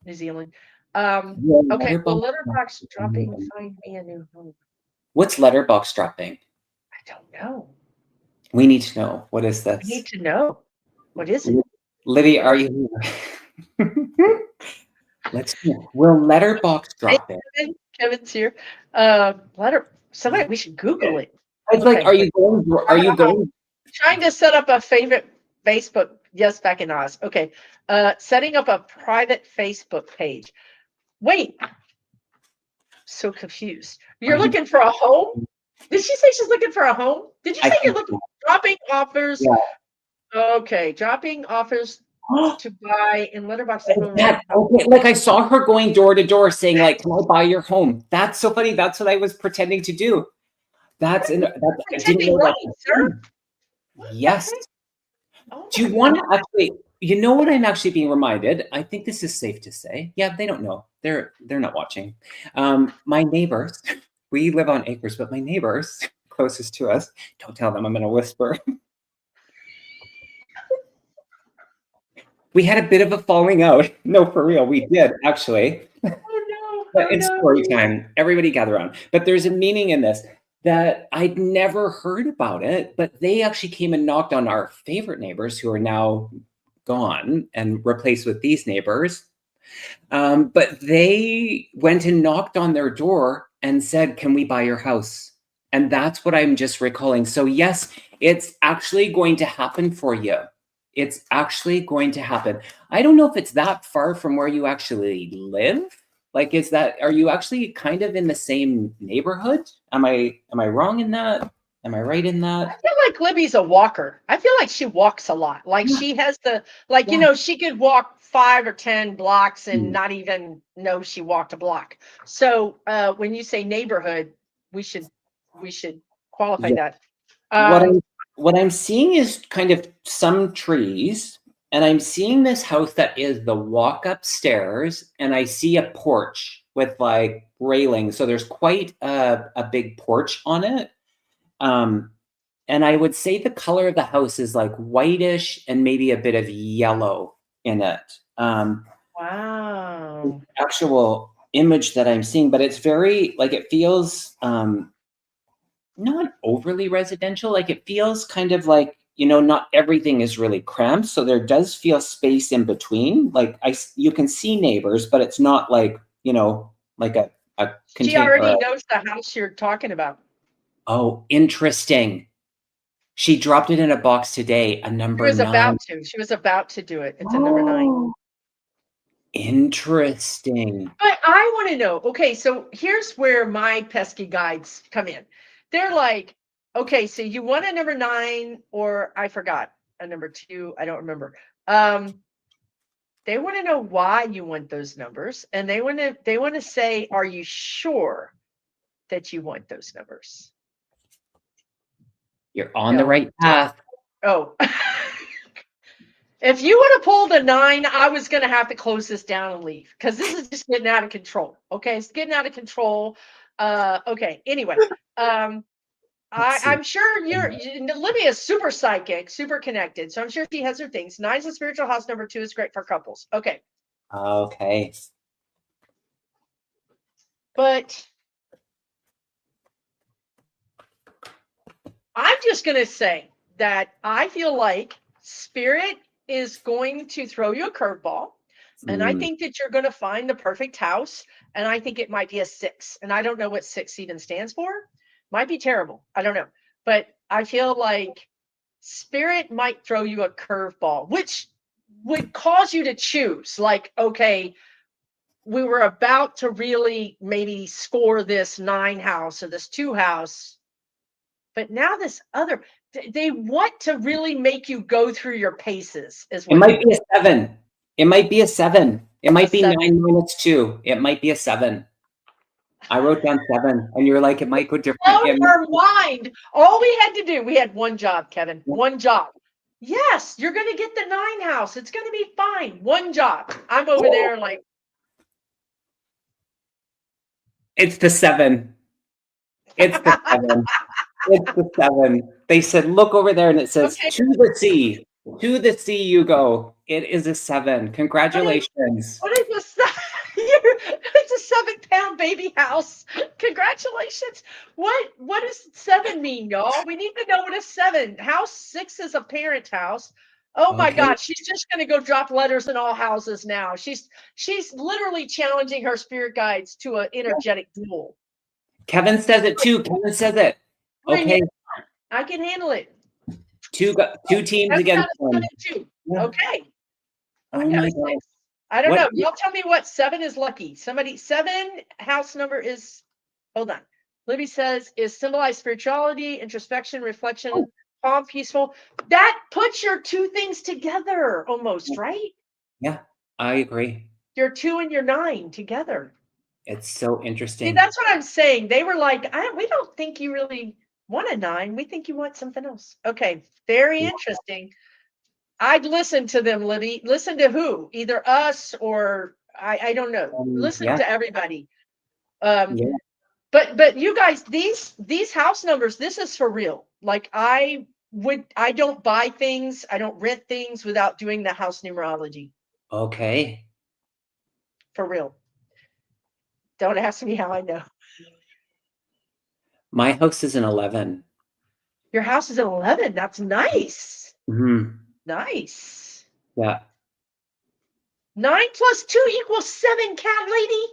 New Zealand. Okay. Well, letterbox dropping. Find me a new home. What's letterbox dropping? I don't know. We need to know. What is this? We need to know. What is it? Libby, are you here? We'll letterbox Hey, drop it. Kevin's here. Somebody, we should Google it. It's like, Okay. are you going? Trying to set up a favorite Facebook. Yes, back in Oz. Okay. Setting up a private Facebook page. Wait, so confused. Are You're you? looking for a home? Did she say she's looking for a home? Did you I say you're think looking so. dropping offers? Yeah. Okay, dropping offers to buy in letterbox the home. Okay, like I saw her going door to door saying, like, can I buy your home? That's so funny. That's what I was pretending to do. That's I didn't Pretending know what, that was sir? thing. What the Yes. heck? Oh Do my you want God. to actually, you know what I'm actually being reminded? I think this is safe to say. Yeah, they don't know. They're not watching. My neighbors, we live on acres, but my neighbors closest to us, don't tell them, I'm gonna whisper. We had a bit of a falling out. No, for real, we did actually. Oh no. But Oh it's no. story time. Everybody gather around. But there's a meaning in this that I'd never heard about it, but they actually came and knocked on our favorite neighbors who are now gone and replaced with these neighbors. But they went and knocked on their door and said, can we buy your house? And that's what I'm just recalling. So, yes, it's actually going to happen for you. It's actually going to happen. I don't know if it's that far from where you actually live. Like, are you actually kind of in the same neighborhood? Am I wrong in that? Am I right in I that? feel like Libby's a walker. I feel like she walks a lot. Like Yeah, she has the like, yeah. she could walk 5 or 10 blocks and Mm. not even know she walked a block. So when you say neighborhood, we should qualify Yeah. that. What Um, I'm what I'm seeing is kind of some trees, and I'm seeing this house that is the walk upstairs, and I see a porch with like railing. So there's quite a big porch on it. Um, and I would say the color of the house is like whitish and maybe a bit of yellow in it. wow. Actual image that I'm seeing, but it's very like it feels not overly residential. Like it feels kind of like, not everything is really cramped. So there does feel space in between. Like you can see neighbors, but it's not like, like a She contain or already knows the house you're talking about. oh, interesting. She dropped it in a box today, a She number was nine. about to. She was about to do it. It's a number 9. Oh, interesting. But I want to know, okay, so here's where my pesky guides come in. They're like, okay, so you want a number 9, or I forgot a number 2, I don't remember. They want to know why you want those numbers, and they want to say, are you sure that you want those numbers? You're on the No. right path. Oh. If you would have pulled a 9, I was going to have to close this down and leave because this is just getting out of control. Okay, it's getting out of control. Okay. Anyway, Let's see. I'm sure Libya is super psychic, super connected, so I'm sure she has her things. 9's a spiritual house. Number 2 is great for couples. Okay, Okay. but I'm just going to say that I feel like Spirit is going to throw you a curveball. And I Mm, think that you're going to find the perfect house. And I think it might be a 6. And I don't know what 6 even stands for. Might be terrible. I don't know. But I feel like Spirit might throw you a curveball, which would cause you to choose. Like, okay, we were about to really maybe score this 9 house or this 2 house. But now this other, they want to really make you go through your paces, is It what they might be want. a 7. It might be a 7. It A might be 7. 9 minus 2. It might be a 7. I wrote down 7, and you're like, it might go different. Blown her mind. All we had to do, we had one job, Kevin. One job. Yes, you're going to get the 9 house. It's going to be fine. One job. I'm over there like, It's the 7. It's the 7. It's the 7. They said, look over there, and it says, okay, to the sea. To the sea you go. It is a 7. what is Congratulations. what is this? It's a 7-pound baby house. Congratulations. What does 7 mean, y'all? We need to know what a 7. House 6 is a parent house. Oh my Okay. God, she's just going to go drop letters in all houses now. She's literally challenging her spirit guides to an energetic duel. Kevin says it too. Kevin says it. Bring Okay. it. I can handle it. Two teams I've against got a one. 7 too. Yeah. Okay. I Oh got my a God. 6. I don't What? know. Y'all tell me what 7 is lucky. 7 house number is, hold on. Libby says, is symbolized spirituality, introspection, reflection, calm, peaceful. That puts your two things together almost, right? Yeah, I agree. Your 2 and your 9 together. It's so See, interesting. that's what I'm saying. They were like, we don't think you really want a 9. We think you want something else. Okay. Very interesting. I'd listen to them, Libby. Listen to who? Either us or I don't know. Listen Yeah, to everybody. Um, yeah. but you guys, these house numbers, this is for real. Like I don't buy things, I don't rent things without doing the house numerology. Okay. For real. Don't ask me how I know. My house is an 11. Your house is an 11. That's nice. Mhm. Nice. Yeah. 9 plus 2 equals 7, cat lady.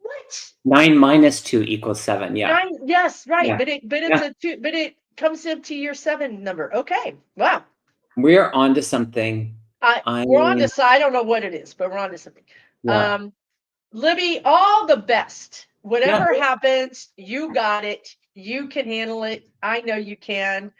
What? 9 minus 2 equals 7. Yeah. 9, yes, right. Yeah. But it's Yeah. a 2, but it comes into your 7 number. Okay. Wow. We're on to something. We're on to, I don't know what it is, but we're on to something. Yeah. Libby, all the best. Yeah. Whatever happens, you got it. You can handle it. I know you can.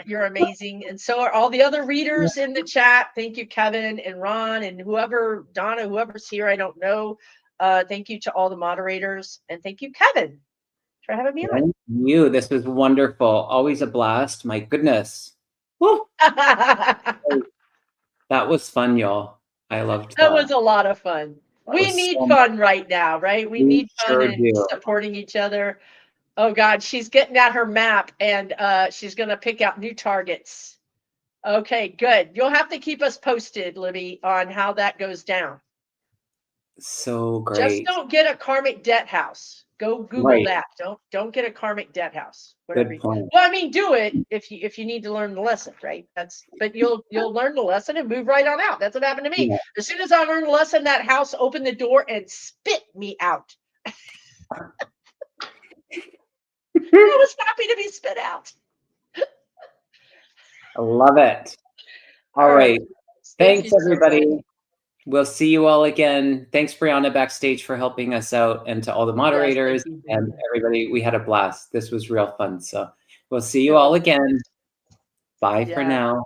You're amazing. And so are all the other readers in the chat. Thank you, Kevin and Ron and whoever, Donna, whoever's here. I don't know. Thank you to all the moderators. And thank you, Kevin, for having me on. Thank you. This was wonderful. Always a blast. My goodness. Woo. That was fun, y'all. I loved That that. was a lot of fun. We need fun right now, right? We need fun and supporting each other. Oh God, she's getting at her map and she's gonna pick out new targets. Okay, good. You'll have to keep us posted, Libby, on how that goes down. So Just great. don't get a karmic debt house. Go Google that. Don't get a karmic debt house. Good point. Well, I mean, do it if you need to learn the lesson, right? But you'll learn the lesson and move right on out. That's what happened to me. Yeah. As soon as I learned the lesson, that house opened the door and spit me out. I was happy to be spit out. I love it. All right. Thanks, everybody. We'll see you all again. Thanks, Brianna, backstage for helping us out, and to all the moderators and everybody. We had a blast. This was real fun. So we'll see you all again. Bye for now.